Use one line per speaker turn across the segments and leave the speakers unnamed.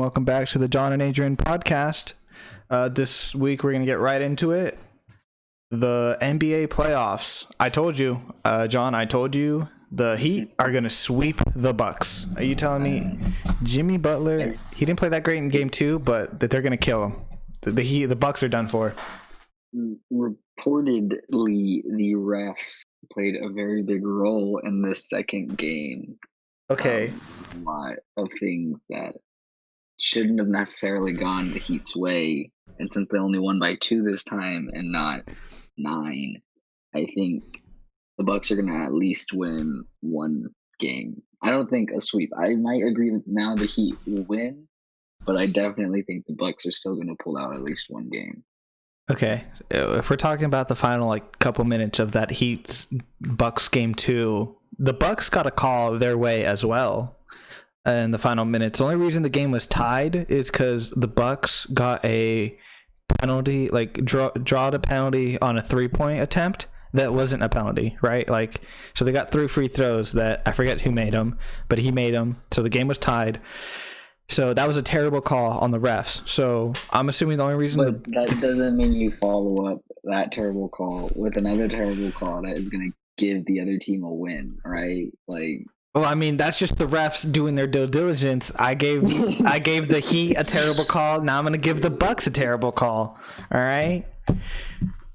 welcome back to the John and Adrian podcast. This week we're going to get right into it. The NBA playoffs. I told you, John, I told you the Heat are going to sweep the Bucks. Are you telling me Jimmy Butler, he didn't play that great in game 2, but that they're going to kill him? The Bucks are done for.
Reportedly, the refs played a very big role in this second game.
Okay.
A lot of things that shouldn't have necessarily gone the Heat's way. And since they only won by 2 this time and not 9, I think the Bucks are going to at least win one game. I don't think a sweep. I might agree that now the Heat will win, but I definitely think the Bucks are still going to pull out at least one game.
Okay, if we're talking about the final couple minutes of that Heat Bucks game 2, the Bucks got a call their way as well in the final minutes. The only reason the game was tied is because the Bucks got a penalty, drawed a penalty on a 3-point attempt that wasn't a penalty, right? So they got 3 free throws that I forget who made them, but he made them. So the game was tied. So that was a terrible call on the refs. So I'm assuming the only reason...
But that doesn't mean you follow up that terrible call with another terrible call that is going to give the other team a win, right?
Well, I mean, that's just the refs doing their due diligence. I gave the Heat a terrible call. Now I'm going to give the Bucks a terrible call. All right?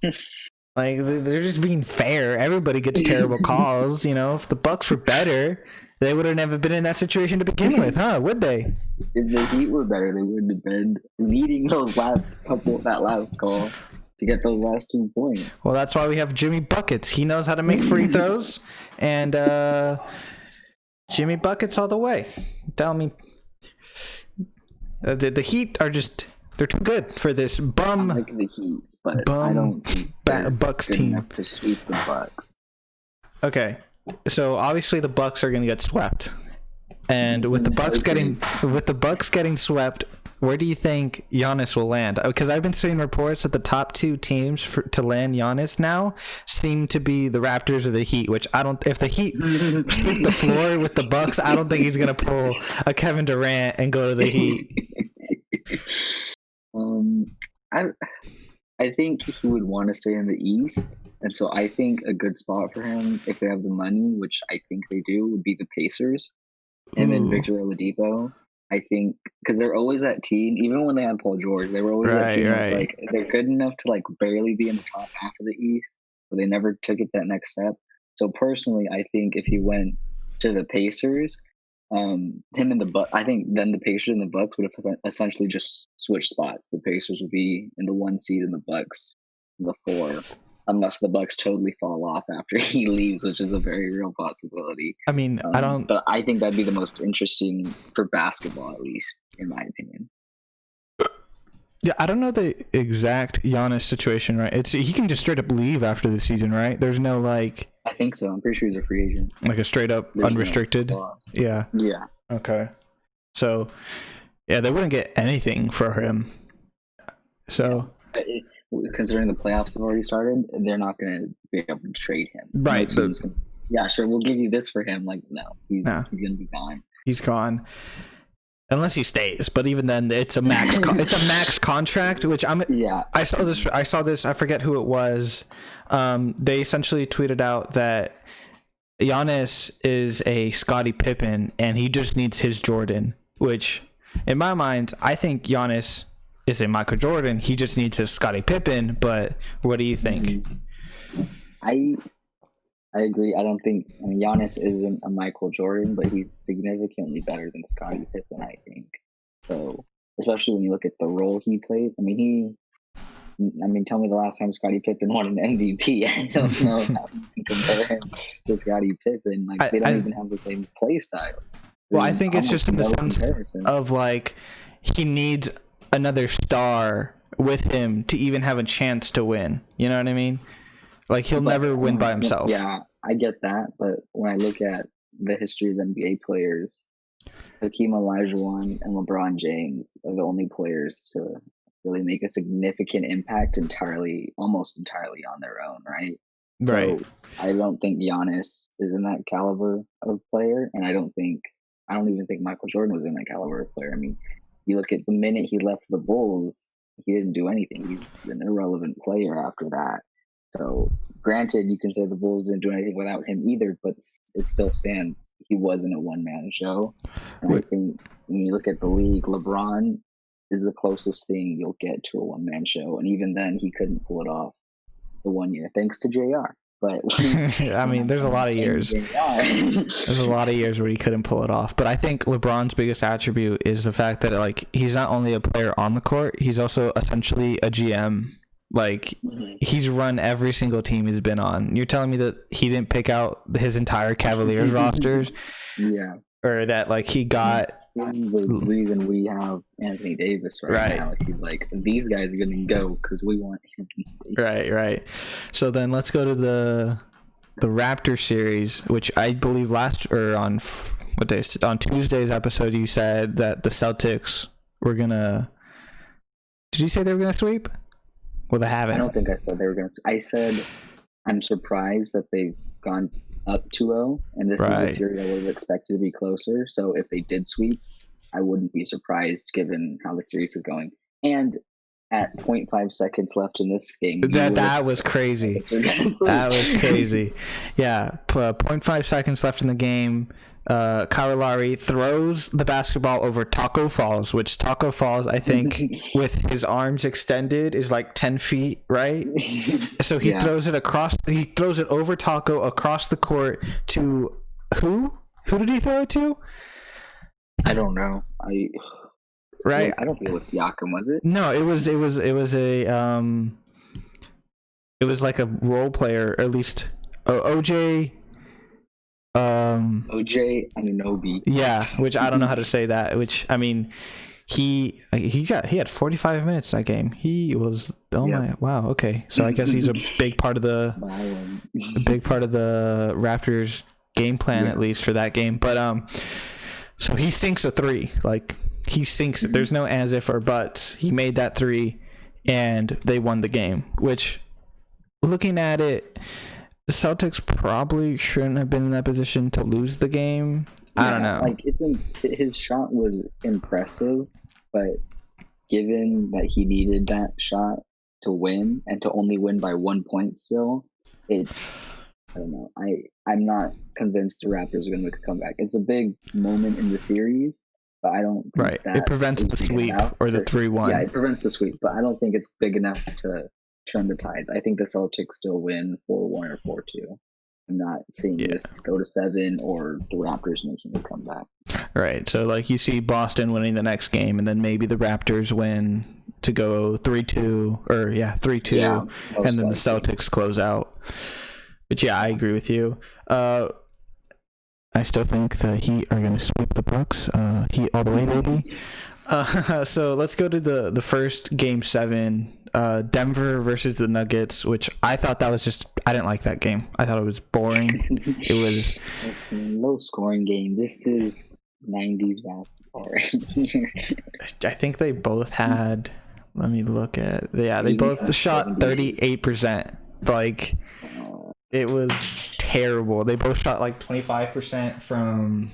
They're just being fair. Everybody gets terrible calls. You know, if the Bucks were better, they would have never been in that situation to begin with, huh? Would they?
If the Heat were better, they wouldn't have been needing that last call to get those last 2 points.
Well, that's why we have Jimmy Buckets. He knows how to make free throws, and Jimmy Buckets all the way. Tell me, the Heat are they're too good for this bum.
I like the Heat, but I don't think
Bucks
good
team
enough to sweep the Bucks.
Okay, so obviously the Bucks are going to get swept, and with the Bucks getting swept, where do you think Giannis will land? Because I've been seeing reports that the top 2 teams to land Giannis now seem to be the Raptors or the Heat. Which I don't. If the Heat sweep the floor with the Bucks, I don't think he's going to pull a Kevin Durant and go to the Heat.
I think he would want to stay in the East, and so I think a good spot for him, if they have the money, which I think they do, would be the Pacers. Him and Victor Oladipo. I think because they're always that team, even when they had Paul George, they were always that team. Right. They're good enough to barely be in the top half of the East, but they never took it that next step. So personally, I think if he went to the Pacers, him and the Bucks, I think then the Pacers and the Bucks would have essentially just switched spots. The Pacers would be in the 1 seed and the Bucks in the 4, unless the Bucks totally fall off after he leaves, which is a very real possibility.
I mean,
but I think that'd be the most interesting for basketball, at least in my opinion.
Yeah, I don't know the exact Giannis situation, right? He can just straight up leave after the season, right? There's no
I think so. I'm pretty sure he's a free agent.
A straight up unrestricted. Yeah.
Yeah.
Okay. So, yeah, they wouldn't get anything for him. So,
considering the playoffs have already started, they're not going to be able to trade him.
Right.
Yeah, sure. We'll give you this for him. No, he's going to be gone.
He's gone. Unless he stays, but even then, it's a max. It's a max contract, which I saw this. I forget who it was. They essentially tweeted out that Giannis is a Scottie Pippen, and he just needs his Jordan. Which, in my mind, I think Giannis is a Michael Jordan. He just needs his Scottie Pippen. But what do you think?
I agree. I don't think Giannis isn't a Michael Jordan, but he's significantly better than Scottie Pippen, I think. So, especially when you look at the role he played. Tell me the last time Scottie Pippen won an MVP. I don't know how you can compare him to Scottie Pippen. They don't even have the same play style.
Well, I think it's just in the sense of he needs another star with him to even have a chance to win. You know what I mean? He'll never win by himself.
Yeah, I get that. But when I look at the history of NBA players, Hakeem Olajuwon and LeBron James are the only players to really make a significant impact almost entirely on their own, right?
Right.
So I don't think Giannis is in that caliber of player, and I don't even think Michael Jordan was in that caliber of player. I mean, you look at the minute he left the Bulls, he didn't do anything. He's an irrelevant player after that. So, granted, you can say the Bulls didn't do anything without him either, but it still stands. He wasn't a one-man show. And I think when you look at the league, LeBron is the closest thing you'll get to a one-man show. And even then, he couldn't pull it off the 1 year, thanks to JR. But
I mean, there's a lot of years. There's a lot of years where he couldn't pull it off. But I think LeBron's biggest attribute is the fact that like he's not only a player on the court, he's also essentially a GM. Like he's run every single team he's been on. You're telling me that he didn't pick out his entire Cavaliers rosters?
Yeah.
Or that like he got
the reason we have Anthony Davis right now is he's like, these guys are gonna go because we want him.
Right. So then let's go to the Raptor series, which I believe on Tuesday's episode you said that the Celtics were gonna. Did you say they were gonna sweep? Well, they haven't.
I don't think I said they were gonna. I said I'm surprised that they've gone up 2-0, and this is the series I would have expected to be closer. So if they did sweep, I wouldn't be surprised given how the series is going. And at 0.5 seconds left in this game,
that was crazy. That was crazy. Yeah, 0.5 seconds left in the game. Kyle Lowry throws the basketball over Taco Falls, which Taco Falls, I think, with his arms extended, is like 10 feet, right? So he throws it across. He throws it over Taco across the court to who? Who did he throw it to?
I don't know.
Right.
I don't think it was Siakam, was it?
No, it was like a role player, or at least OJ.
OJ Anunoby.
Yeah, which I don't know how to say that. Which I mean, he had 45 minutes that game. He was my wow. Okay, so I guess he's a big part of the Raptors game plan at least for that game. But so he sinks a three. Like he sinks it. There's no as if or buts. He made that three, and they won the game. Which, looking at it, the Celtics probably shouldn't have been in that position to lose the game. I don't know.
Like his shot was impressive, but given that he needed that shot to win and to only win by 1 point, still, I don't know. I'm not convinced the Raptors are going to make a comeback. It's a big moment in the series, but I don't think that
it prevents the sweep or the 3-1.
Yeah, it prevents the sweep, but I don't think it's big enough to turn the tides. I think the Celtics still win 4-1 or 4-2. I'm not seeing this go to 7 or the Raptors making a comeback.
Right. So like you see Boston winning the next game, and then maybe the Raptors win to go 3-2 or 3-2, and then the Celtics close out. But yeah, I agree with you. I still think the Heat are going to sweep the Bucks. Heat all the way, baby. So let's go to the first game 7. Denver versus the Nuggets, which I thought that was just, I didn't like that game. I thought it was boring. It's
a low scoring game. This is 90s basketball right here.
I think they both had, let me look at, they both shot 38%. Like, it was terrible. They both shot like 25% from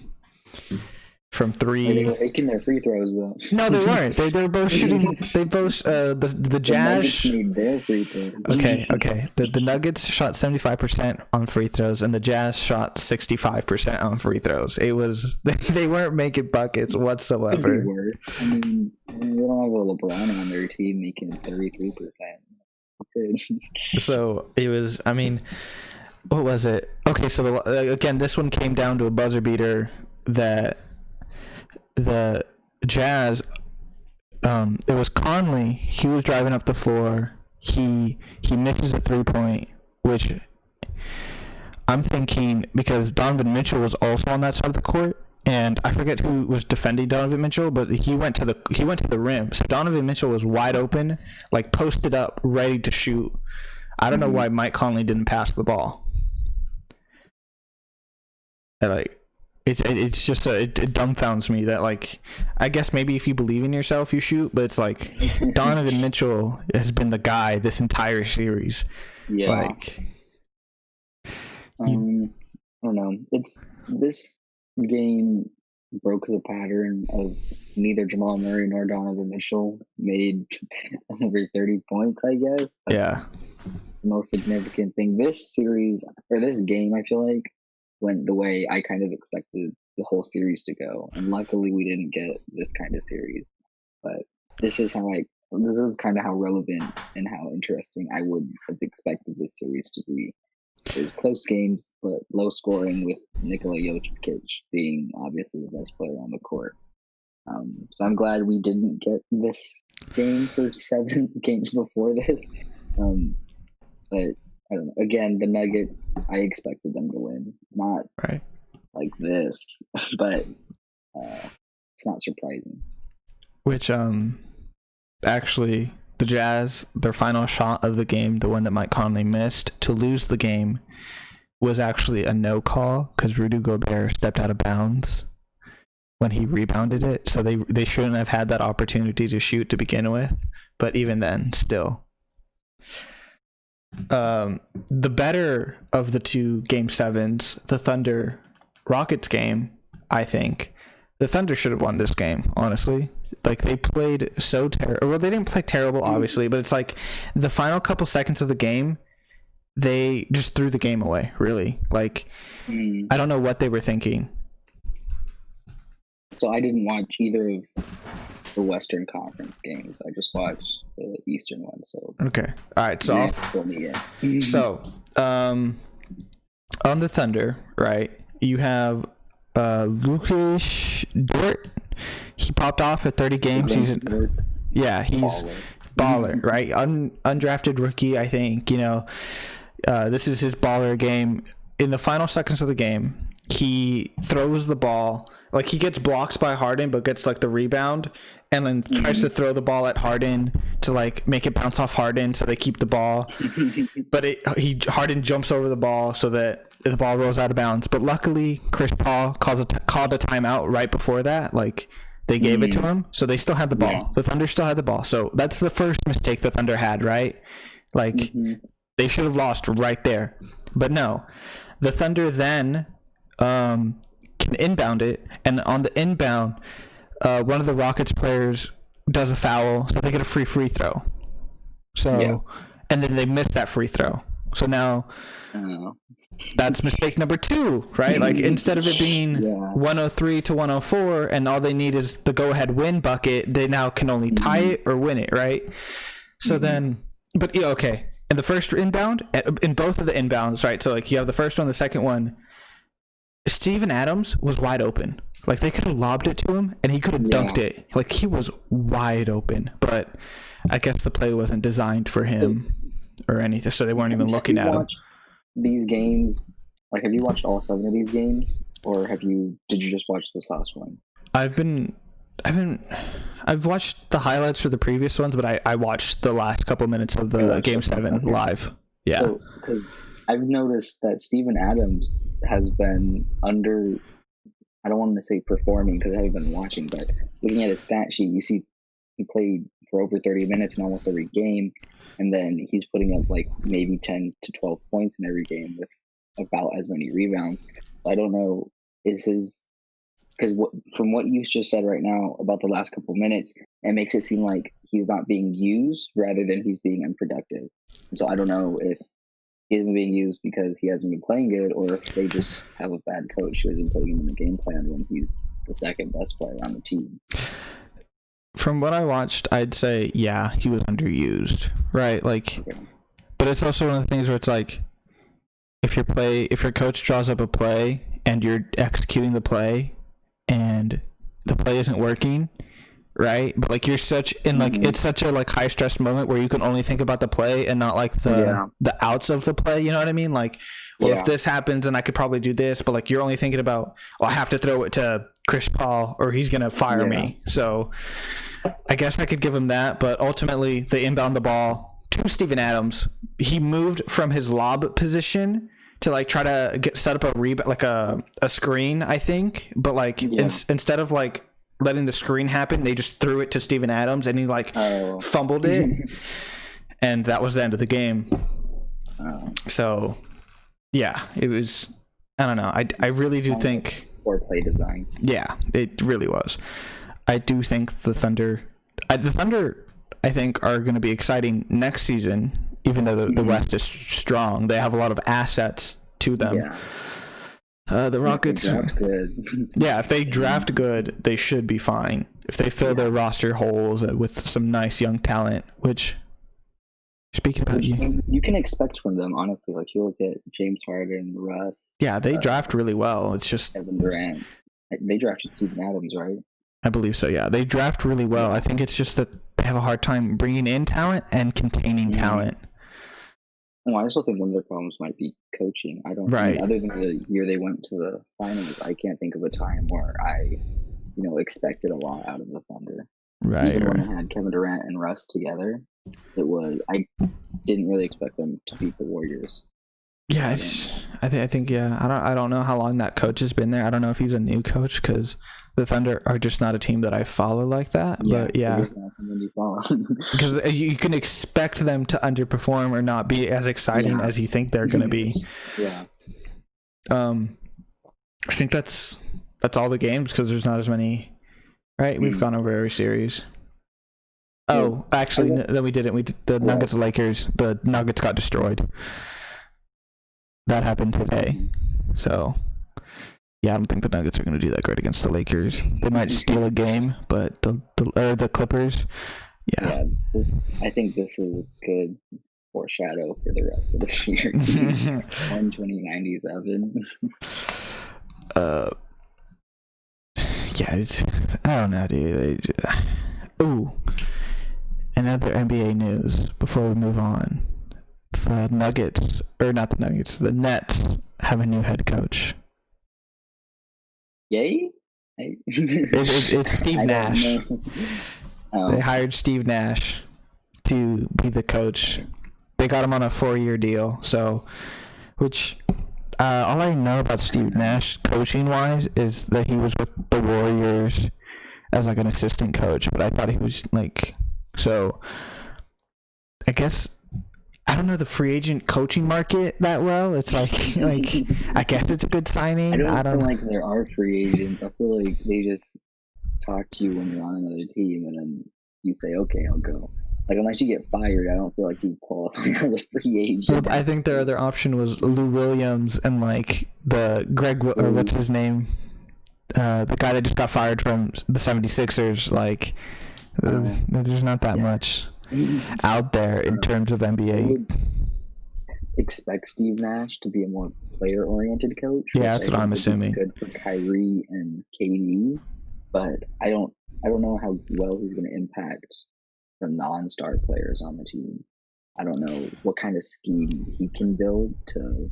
3.
They were making their free throws though.
No, they weren't. They were both shooting. They both the Jazz.
Made their free throws.
Okay. The Nuggets shot 75% on free throws, and the Jazz shot 65% on free throws. It was they weren't making buckets whatsoever.
I mean, they don't have a LeBron on their team making 33%.
So it was. I mean, what was it? Okay, so again, this one came down to a buzzer beater that. The Jazz, it was Conley. He was driving up the floor. He misses a 3-point, which I'm thinking because Donovan Mitchell was also on that side of the court, and I forget who was defending Donovan Mitchell, but he went to the rim. So Donovan Mitchell was wide open, like posted up, ready to shoot. I don't know why Mike Conley didn't pass the ball. It's just it dumbfounds me that, like, I guess maybe if you believe in yourself you shoot, but it's like Donovan Mitchell has been the guy this entire series.
Yeah. Like, I don't know. It's this game broke the pattern of neither Jamal Murray nor Donovan Mitchell made over 30 points, I guess.
Yeah.
The most significant thing. This series, or this game, I feel like, went the way I kind of expected the whole series to go. And luckily, we didn't get this kind of series. But this is kind of how relevant and how interesting I would have expected this series to be. It was close games, but low scoring, with Nikola Jokic being obviously the best player on the court. So I'm glad we didn't get this game for 7 games before this. But I don't know. Again, the Nuggets, I expected them to win, not
Right.
like this, but it's not surprising.
Which actually, the Jazz, their final shot of the game, the one that Mike Conley missed to lose the game, was actually a no call because Rudy Gobert stepped out of bounds when he rebounded it. So they shouldn't have had that opportunity to shoot to begin with. But even then, still. The better of the two game sevens, the Thunder Rockets game, I think. The Thunder should have won this game, honestly. Like, they played so terrible. Well, they didn't play terrible, obviously, but it's like the final couple seconds of the game, they just threw the game away, really. Like, I don't know what they were thinking.
So I didn't watch either of the Western Conference games. I just watched the Eastern one. So
okay, all right. So on the Thunder, right? You have Lukas Dort. He popped off at 30 games. He's baller, right? Undrafted rookie, I think. You know, this is his baller game. In the final seconds of the game, he throws the ball. Like, he gets blocked by Harden, but gets like the rebound, and then tries to throw the ball at Harden to like make it bounce off Harden, so they keep the ball. But Harden jumps over the ball so that the ball rolls out of bounds. But luckily, Chris Paul called a timeout right before that. Like, they gave it to him, so they still had the ball. Yeah. The Thunder still had the ball. So that's the first mistake the Thunder had, right? Like, they should have lost right there. But no, the Thunder then can inbound it, and on the inbound, one of the Rockets players does a foul, so they get a free throw. So, and then they miss that free throw. So now, that's mistake number 2, right? Like, instead of it being 103 to 104, and all they need is the go-ahead win bucket, they now can only tie it or win it, right? So then, but yeah, okay. In the first inbound, in both of the inbounds, right? So like, you have the first one, the second one. Steven Adams was wide open. Like, they could have lobbed it to him, and he could have dunked it. Like, he was wide open. But I guess the play wasn't designed for him or anything, so they weren't even looking at him.
These games, like, have you watched all 7 of these games, or did you just watch this last one?
I've watched the highlights for the previous ones, but I watched the last couple minutes of the Game 7 live. Yeah.
So, 'cause I've noticed that Steven Adams has been under, I don't want to say performing because I haven't been watching, but looking at his stat sheet, you see he played for over 30 minutes in almost every game, and then he's putting up like maybe 10 to 12 points in every game with about as many rebounds. I don't know, because from what you just said right now about the last couple minutes, it makes it seem like he's not being used rather than he's being unproductive. So I don't know if he isn't being used because he hasn't been playing good, or if they just have a bad coach who isn't putting him in the game plan when he's the second best player on the team.
From what I watched, I'd say, yeah, he was underused, right? Like, but it's also one of the things where it's like, if your coach draws up a play and you're executing the play and the play isn't working, right? But like, you're such in like, it's such a like high stress moment where you can only think about the play and not like the outs of the play. You know what I mean? Like, well, if this happens, then I could probably do this, but like, you're only thinking about, well, I have to throw it to Chris Paul or he's gonna fire me. So I guess I could give him that, but ultimately they inbound the ball to Steven Adams. He moved from his lob position to like try to set up a rebound, like a screen, I think, but like instead of like letting the screen happen, they just threw it to Steven Adams, and he like fumbled it, and that was the end of the game. So yeah, it was, I don't know. I really do think
poor play design.
Yeah, it really was. I do think the Thunder, I think, are going to be exciting next season, even though the West is strong. They have a lot of assets to them.
Yeah.
The Rockets,
Good.
yeah, if they draft good, they should be fine. If they fill their roster holes with some nice young talent, which, speaking about
you can expect from them, honestly. Like, you look at James Harden, Russ.
Yeah, they draft really well. It's just
Kevin Durant. They drafted Steven Adams, right?
I believe so, yeah. They draft really well. I think it's just that they have a hard time bringing in talent and containing talent.
Well, I also think one of their problems might be coaching. I mean, other than the year they went to the finals, I can't think of a time where I, expected a lot out of the Thunder. Even when they had Kevin Durant and Russ together, I didn't really expect them to beat the Warriors.
Yeah, I think I don't know how long that coach has been there. I don't know if he's a new coach, because the Thunder are just not a team that I follow like that. But because you can expect them to underperform or not be as exciting as you think they're going to be.
Yeah.
I think that's all the games, because there's not as many. Right, we've gone over every series. Oh, actually, no, we didn't. The Nuggets Lakers. The Nuggets got destroyed. That happened today. So, yeah, I don't think the Nuggets are going to do that great against the Lakers. They might steal a game, but the Clippers, yeah.
I think this is a good foreshadow for the rest of the series. 120-97.
Yeah, I don't know, dude. Ooh, another NBA news before we move on. The Nets have a new head coach.
Yay?
It's Steve Nash. They hired Steve Nash to be the coach. They got him on a 4-year deal. So, which all I know about Steve Nash coaching wise is that he was with the Warriors as like an assistant coach, but I thought he was so. I guess. I don't know the free agent coaching market that well. It's like I guess it's a good signing.
I don't feel like there are free agents. I feel like they just talk to you when you're on another team, and then you say, "Okay, I'll go." Like, unless you get fired, I don't feel like you qualify as a free agent.
Well, I think their other option was Lou Williams and the Greg, or what's his name, the guy that just got fired from the 76ers. There's not that much out there in terms of NBA.
I would expect Steve Nash to be a more player-oriented coach.
Yeah, that's what I'm assuming.
Good for Kyrie and KD, but I don't know how well he's going to impact the non-star players on the team. I don't know what kind of scheme he can build to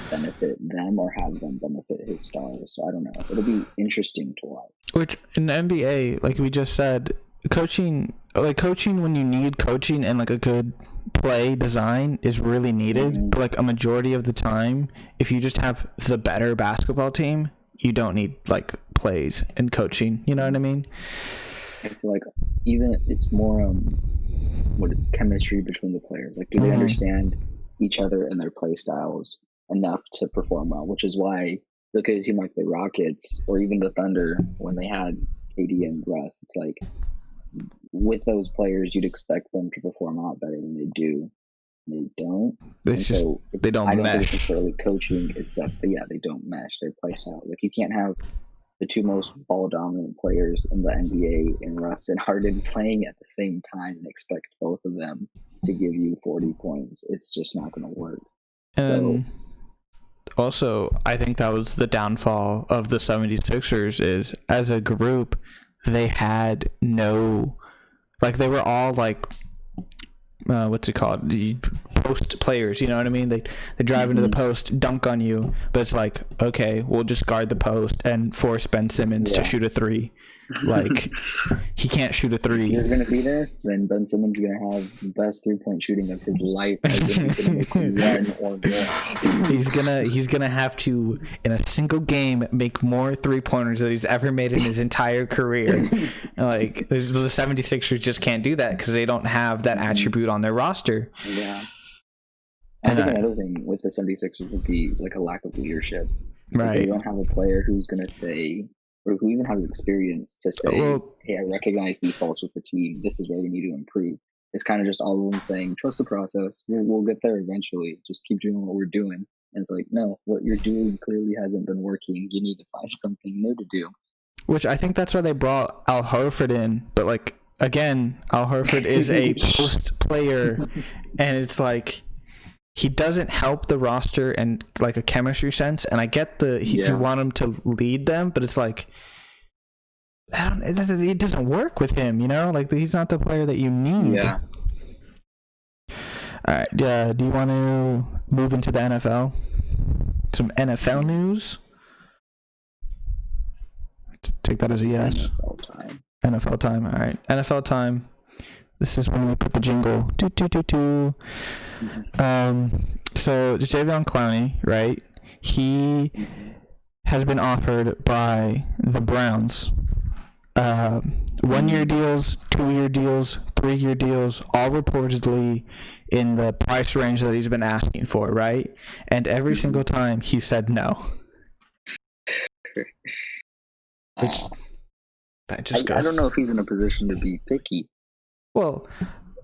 benefit them or have them benefit his stars. So I don't know. It'll be interesting to watch.
Which in the NBA, like we just said, coaching when you need coaching and a good play design is really needed. But a majority of the time, if you just have the better basketball team, you don't need plays and coaching. You know what I mean?
I feel like even it's more chemistry between the players. Do they understand each other and their play styles enough to perform well? Which is why look at a team like the Rockets or even the Thunder when they had KD and Russ. It's with those players, you'd expect them to perform a lot better than they do. They don't. They don't mesh. I don't think it's necessarily coaching. It's that they don't mesh their play style. You can't have the two most ball dominant players in the NBA in Russ and Harden playing at the same time and expect both of them to give you 40 points. It's just not going to work.
And also, I think that was the downfall of the 76ers is as a group, they had no, they were all what's it called? The post players, you know what I mean? They drive into the post, dunk on you, but it's okay, we'll just guard the post and force Ben Simmons to shoot a three. He can't shoot a three.
You're gonna beat us, then Ben Simmons is gonna have the best 3-point shooting of his life. As if he can make one or more.
He's gonna have to in a single game make more 3-pointers than he's ever made in his entire career. The 76ers just can't do that because they don't have that attribute on their roster.
Yeah. I think another thing with the 76ers would be a lack of leadership. Like, they
Right.
don't have a player who's gonna say, or who even has experience to say,
Well,
"Hey, I recognize these faults with the team. This is where we need to improve." It's kind of just all of them saying, "Trust the process. We'll get there eventually. Just keep doing what we're doing." And it's like, no, what you're doing clearly hasn't been working. You need to find something new to do.
which I think that's why they brought Al Horford in. But like again, Al Horford is a post player, and it's like he doesn't help the roster and like a chemistry sense. And I get you want him to lead them, but it's like it doesn't work with him. You know, like he's not the player that you need.
Yeah.
All right. Do you want to move into the NFL? Some NFL news. Take that as a yes.
NFL time.
NFL time. All right. NFL time. This is when we put the jingle. Do, do, do, do. So Jadeveon Clowney, right? He has been offered by the Browns 1-year deals, 2-year deals, 3-year deals, all reportedly in the price range that he's been asking for, right? And every single time he said no. Which that just goes.
I don't know if he's in a position to be picky.
Well,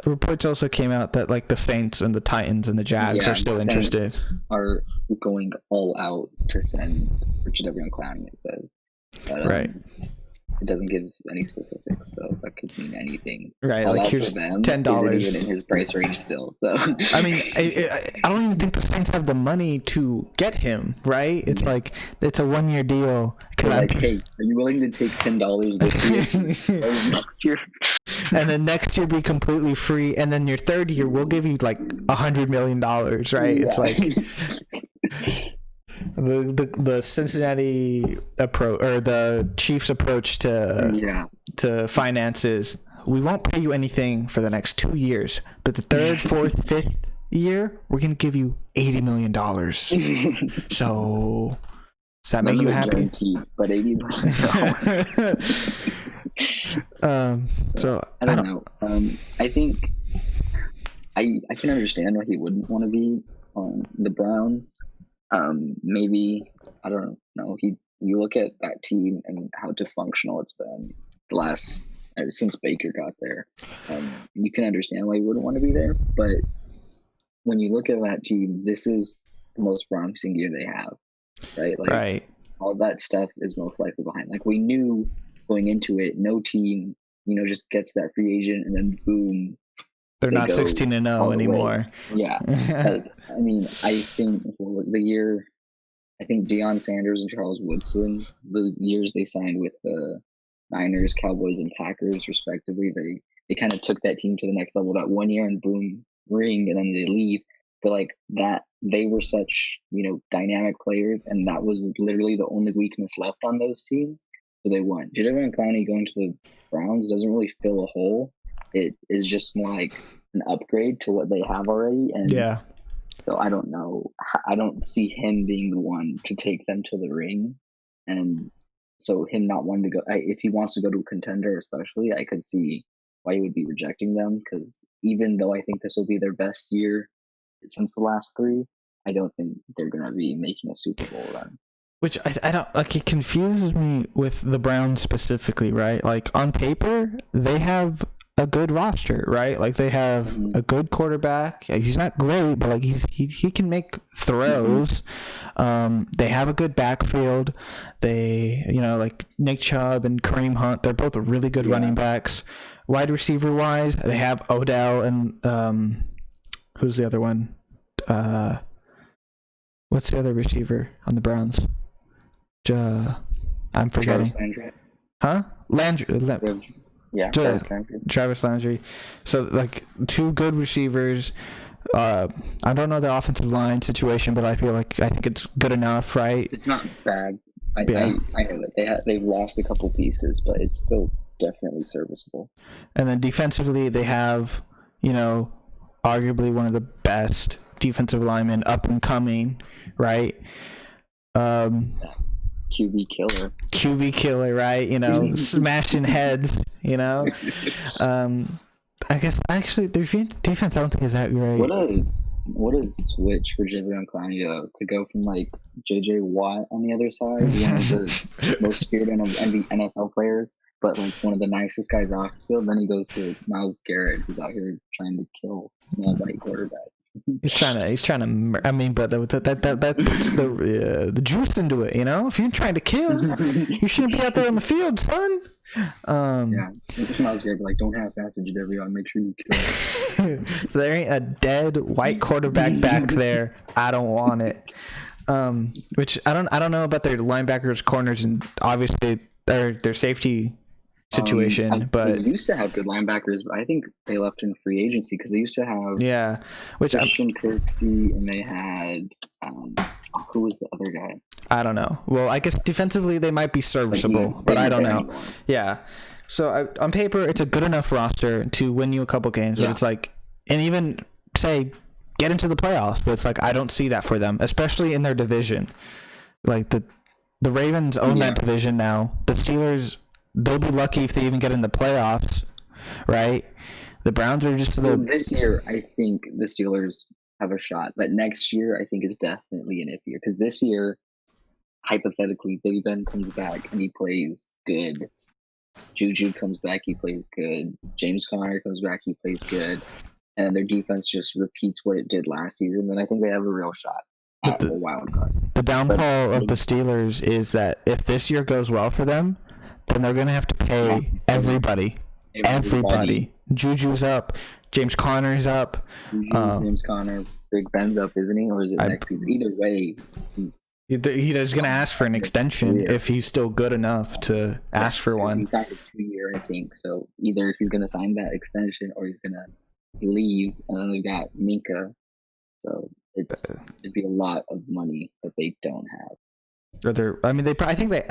reports also came out that like the Saints and the Titans and the Jags are still interested.
Are going all out to send Jadeveon Clowney, it says. But,
right.
It doesn't give any specifics, so that could mean anything.
Right,
all
like
out
here's
for them
$10.
Isn't even in his price range still. So
I mean, I don't even think the Saints have the money to get him. Right? It's like it's a 1-year deal.
Like, hey, are you willing to take $10 this year or next year?
And then next year be completely free, and then your third year we'll give you like $100 million, right? Yeah. It's like the Cincinnati approach or the Chiefs approach to finances. We won't pay you anything for the next 2 years, but the third, fourth, fifth year we're gonna give you $80 million. So does that make you happy?
But $80 million.
So
I don't know. I think I can understand why he wouldn't want to be on the Browns. Maybe I don't know. You look at that team and how dysfunctional it's been the last since Baker got there. You can understand why he wouldn't want to be there, but when you look at that team, this is the most promising year they have, right? Like,
right.
All that stuff is most likely behind. Like, we knew going into it, no team, just gets that free agent and then boom,
they're not 16-0 anymore.
Yeah. I mean, I think the year, Deion Sanders and Charles Woodson, the years they signed with the Niners, Cowboys, and Packers, respectively, they kind of took that team to the next level. That 1 year and boom, ring, and then they leave. But like that, they were such, dynamic players, and that was literally the only weakness left on those teams. So they won. Jadeveon Clowney going to the Browns doesn't really fill a hole. It is just more like an upgrade to what they have already. And
yeah.
So I don't know. I don't see him being the one to take them to the ring. And so him not wanting to go, if he wants to go to a contender especially, I could see why he would be rejecting them. Because even though I think this will be their best year since the last 3, I don't think they're going to be making a Super Bowl run.
Which I don't like. It confuses me with the Browns specifically, right? Like on paper, they have a good roster, right? Like they have a good quarterback. He's not great, but like he can make throws. They have a good backfield. They, like Nick Chubb and Kareem Hunt, they're both really good running backs. Wide receiver wise, they have Odell and who's the other one? What's the other receiver on the Browns? I'm forgetting.
Travis Landry.
Huh? Landry.
Yeah,
Travis Landry. So, like, 2 good receivers. I don't know the offensive line situation, but I think it's good enough, right?
It's not bad. I know that they've lost a couple pieces, but it's still definitely serviceable.
And then defensively, they have, arguably one of the best defensive linemen up and coming, right?
QB killer,
right? Smashing heads, I guess actually their defense I don't think is that great.
what a switch for Javion Clowney to go from like JJ Watt on the other side, one of the most feared NFL players, but like one of the nicest guys off the field. Then he goes to Myles Garrett, who's out here trying to kill small white quarterbacks.
He's trying to. I mean, but that puts the juice into it. You know, if you're trying to kill, you shouldn't be out there on the field, son.
Yeah, Myles Garrett, like, don't have passage it every on. Make sure you kill.
There ain't a dead white quarterback back there. I don't want it. Which I don't know about their linebackers, corners, and obviously their safety situation. But
they used to have good linebackers, but I think they left in free agency because they used to have
which
Christian Kirksey, and they had who was the other guy?
I don't know. Well, I guess defensively they might be serviceable, but I don't know. Anymore. Yeah. So on paper, it's a good enough roster to win you a couple games, but it's like, and even say get into the playoffs, but it's like I don't see that for them, especially in their division. Like the Ravens own that division now. The Steelers, they'll be lucky if they even get in the playoffs, right? The Browns are just
this year. I think the Steelers have a shot, but next year I think is definitely an if year because this year, hypothetically, Big Ben comes back and he plays good. Juju comes back, he plays good. James Conner comes back, he plays good. And their defense just repeats what it did last season. And I think they have a real shot at a wild card.
The downfall of the Steelers is that if this year goes well for them, then they're going to have to pay everybody. Juju's up. James Conner's up.
James Conner. Big Ben's up, isn't he? Or is it next season? Either way, he's
going to ask for an extension if he's still good enough to ask for one.
He signed a 2-year, I think. So either he's going to sign that extension or he's going to leave. And then we've got Minka. So it'd be a lot of money that they don't have.
I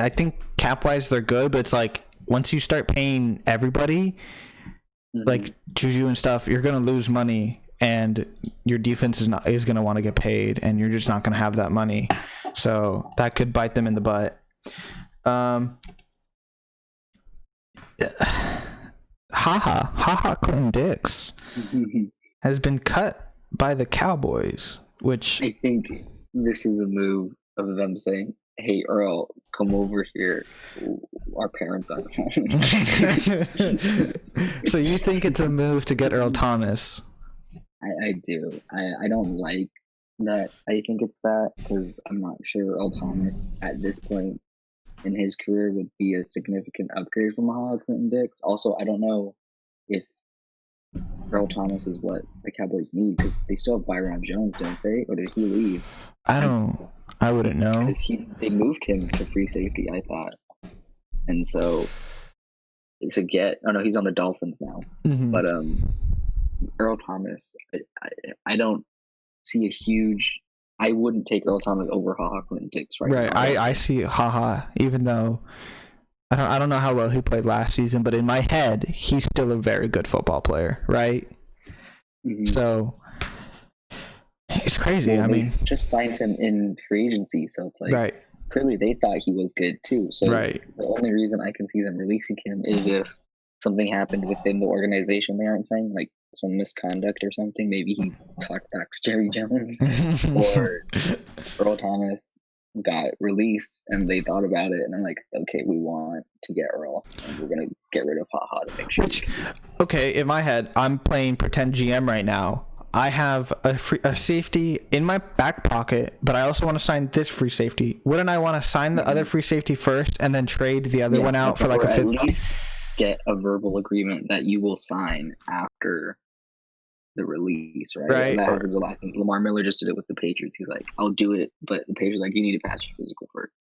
think cap wise they're good, but it's like once you start paying everybody, like Juju and stuff, you're going to lose money. And your defense is going to want to get paid, and you're just not going to have that money, so that could bite them in the butt. Clinton Dix has been cut by the Cowboys, which
I think this is a move of them saying, "Hey Earl, come over here. Our parents aren't home."
So you think it's a move to get Earl Thomas?
I do. I don't like that. I think it's that because I'm not sure Earl Thomas at this point in his career would be a significant upgrade from Clinton Dix. Also, I don't know if Earl Thomas is what the Cowboys need because they still have Byron Jones, don't they? Or did he leave?
I wouldn't know.
Because they moved him to free safety, I thought. And so to get... Oh, no, he's on the Dolphins now. But Earl Thomas, I don't see a huge... I wouldn't take Earl Thomas over Clinton Dix right now.
I see even though I don't know how well he played last season, but in my head, he's still a very good football player, right? So it's crazy.
Well, I mean, just signed him in free agency, so it's like clearly they thought he was good too. So the only reason I can see them releasing him is if something happened within the organization. They aren't saying like some misconduct or something. Maybe he talked back to Jerry Jones or Earl Thomas got released and they thought about it and they're like, okay, we want to get Earl and we're gonna get rid of to make sure.
Okay, in my head, I'm playing pretend GM right now. I have a safety in my back pocket, but I also want to sign this free safety. Wouldn't I want to sign the other free safety first and then trade the other one out for like a fifth?
At least get a verbal agreement that you will sign after the release, right? And that happens a lot. I think Lamar Miller just did it with the Patriots. He's like, I'll do it, but the Patriots are like, you need to pass your physical first.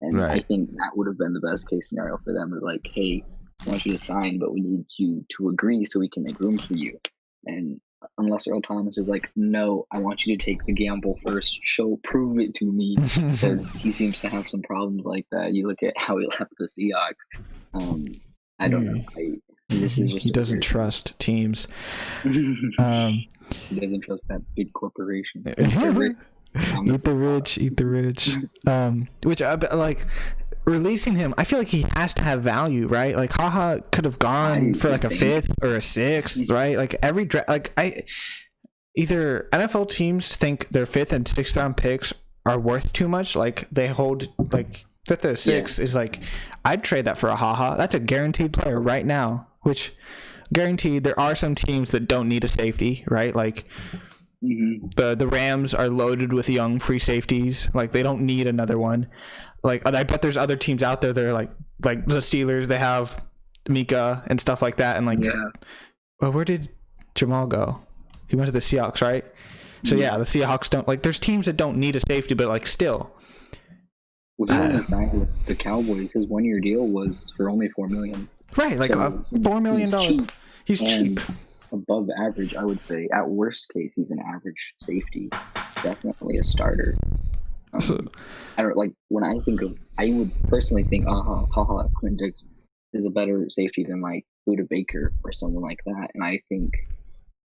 And I think that would have been the best case scenario for them is like, hey, I want you to sign, but we need you to agree so we can make room for you. And unless Earl Thomas is like, no, I want you to take the gamble first. Prove it to me, because he seems to have some problems like that. You look at how he left the Seahawks. I don't know. This is just
he doesn't trust teams.
He doesn't trust that big corporation.
Eat the rich. Which like releasing him, I feel like he has to have value, right? Like could have gone for like a fifth or a sixth, right? Like every either NFL teams think their 5th and 6th round picks are worth too much, like they hold like 5th or 6th is like, I'd trade that for a haha. That's a guaranteed player right now, which guaranteed. There are some teams that don't need a safety, right? Like the Rams are loaded with young free safeties. Like they don't need another one. Like I bet there's other teams out there that are like the Steelers. They have Mika and stuff like that. And like, well, where did Jamal go? He went to the Seahawks, right? So the Seahawks don't like. There's teams that don't need a safety, but like still.
Well, he only signed with the Cowboys. His 1-year deal was for only $4 million.
Right, like so $4 million. He's cheap.
Above average, I would say. At worst case, he's an average safety. Definitely a starter. I don't like when I think of. I would personally think, Quentin Dix is a better safety than like Buda Baker or someone like that. And I think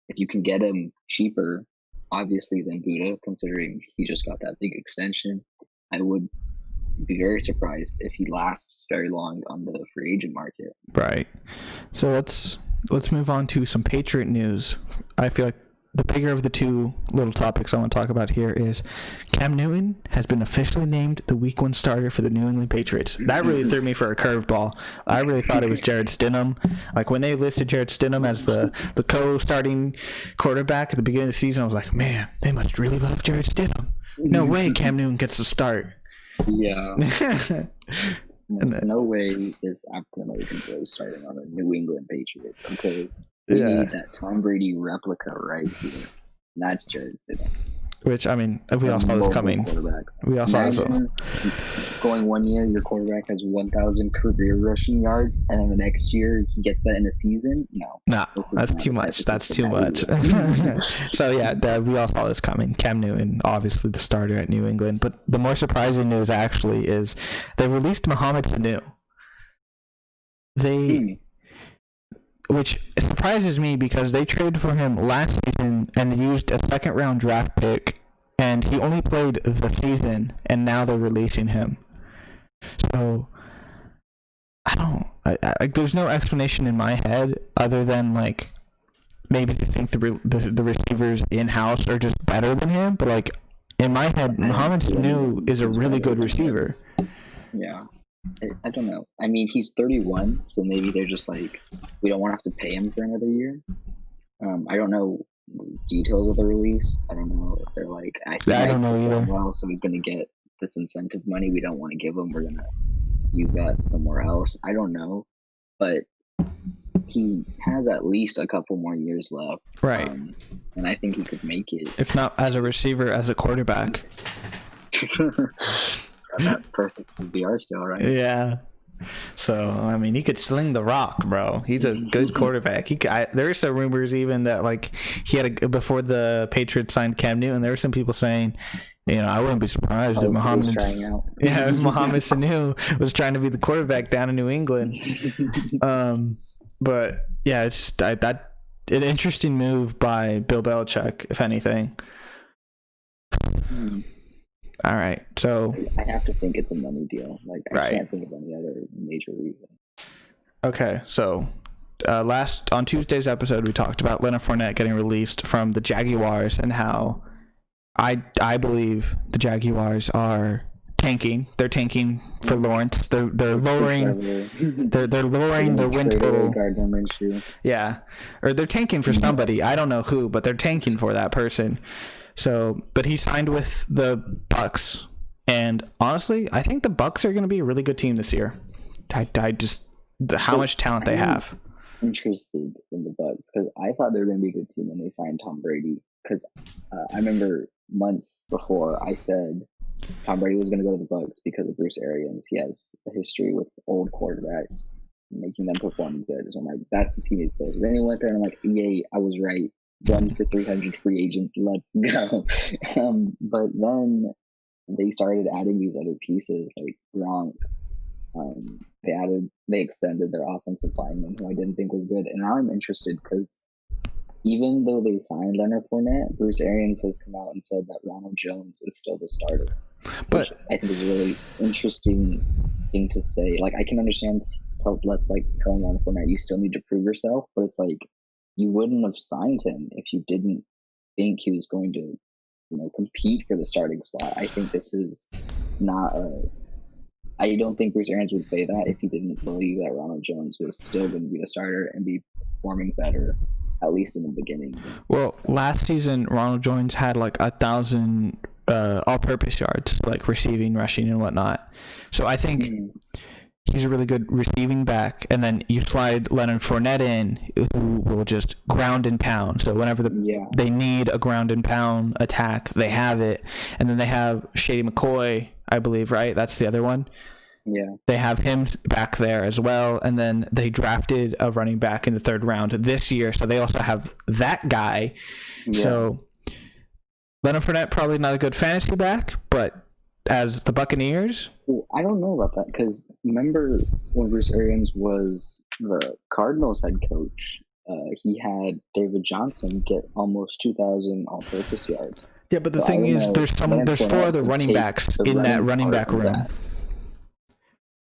if you can get him cheaper, obviously than Buda, considering he just got that big extension, I would be very surprised if he lasts very long on the free agent market.
Right. So let's move on to some Patriot news. I feel like the bigger of the two little topics I want to talk about here is Cam Newton has been officially named the Week 1 starter for the New England Patriots. That really threw me for a curveball. I really thought it was Jared Stidham. Like when they listed Jared Stidham as the co-starting quarterback at the beginning of the season, I was like, man, they must really love Jared Stidham. No way Cam Newton gets to start.
Yeah. No way is African American really starting on a New England Patriots. Okay. We need that Tom Brady replica right here. And that's Jared Stidham.
Which, I mean, we all saw this coming. We all saw this.
Going 1 year, your quarterback has 1,000 career rushing yards, and then the next year he gets that in a season? No.
Nah, that's too much. That's too much. So, yeah, we all saw this coming. Cam Newton, obviously the starter at New England. But the more surprising news, actually, is they released Mohamed Sanu. Which surprises me because they traded for him last season and used a 2nd-round draft pick, and he only played the season, and now they're releasing him. So there's no explanation in my head other than like maybe they think the receivers in-house are just better than him, but like in my head, Mohamed Sanu is a really good receiver.
Yeah. I don't know. I mean, he's 31, so maybe they're just like, we don't want to have to pay him for another year. I don't know the details of the release. I don't know if they're like, I
don't know either.
Well, so he's going to get this incentive money we don't want to give him. We're going to use that somewhere else. I don't know, but he has at least a couple more years left.
Right.
And I think he could make it.
If not as a receiver, as a quarterback.
That perfect VR still, right?
Yeah. So I mean, he could sling the rock, bro. He's a good quarterback. There are some rumors even that like he had before the Patriots signed Cam Newton. There were some people saying, I wouldn't be surprised if Mohamed Sanu was trying to be the quarterback down in New England. But yeah, it's just an interesting move by Bill Belichick, if anything. All right, so
I have to think it's a money deal. Like I can't think of any other major reason.
Okay, so on Tuesday's episode, we talked about Leonard Fournette getting released from the Jaguars and how I believe the Jaguars are tanking. They're tanking for Lawrence. They're lowering. They're lowering their win total. Yeah, or they're tanking for somebody. I don't know who, but they're tanking for that person. So, but he signed with the Bucks, and honestly, I think the Bucks are going to be a really good team this year. How much talent they have.
Interested in the Bucks because I thought they were going to be a good team when they signed Tom Brady. Because I remember months before I said Tom Brady was going to go to the Bucks because of Bruce Arians. He has a history with old quarterbacks making them perform good. So I'm like, that's the team he plays. Then he went there, and I'm like, yay, I was right. 1 for 300 free agents. Let's go. But then they started adding these other pieces like Gronk. They extended their offensive lineman, who I didn't think was good. And now I'm interested because even though they signed Leonard Fournette, Bruce Arians has come out and said that Ronald Jones is still the starter. But I think is a really interesting thing to say. Like I can understand telling Leonard Fournette you still need to prove yourself, but it's like you wouldn't have signed him if you didn't think he was going to, compete for the starting spot. I think this is not a. I don't think Bruce Arians would say that if he didn't believe that Ronald Jones was still going to be the starter and be performing better, at least in the beginning.
Well, last season Ronald Jones had like 1,000 all-purpose yards, like receiving, rushing, and whatnot. So I think he's a really good receiving back. And then you slide Leonard Fournette in, who will just ground and pound. So whenever they need a ground and pound attack, they have it. And then they have Shady McCoy, I believe, right? That's the other one.
Yeah.
They have him back there as well. And then they drafted a running back in the 3rd round this year. So they also have that guy. Yeah. So Leonard Fournette, probably not a good fantasy back, but as the Buccaneers?
Well, I don't know about that, because remember when Bruce Arians was the Cardinals head coach, he had David Johnson get almost 2,000 all-purpose yards.
Yeah, but the thing is, there's 4 other running backs in that running back room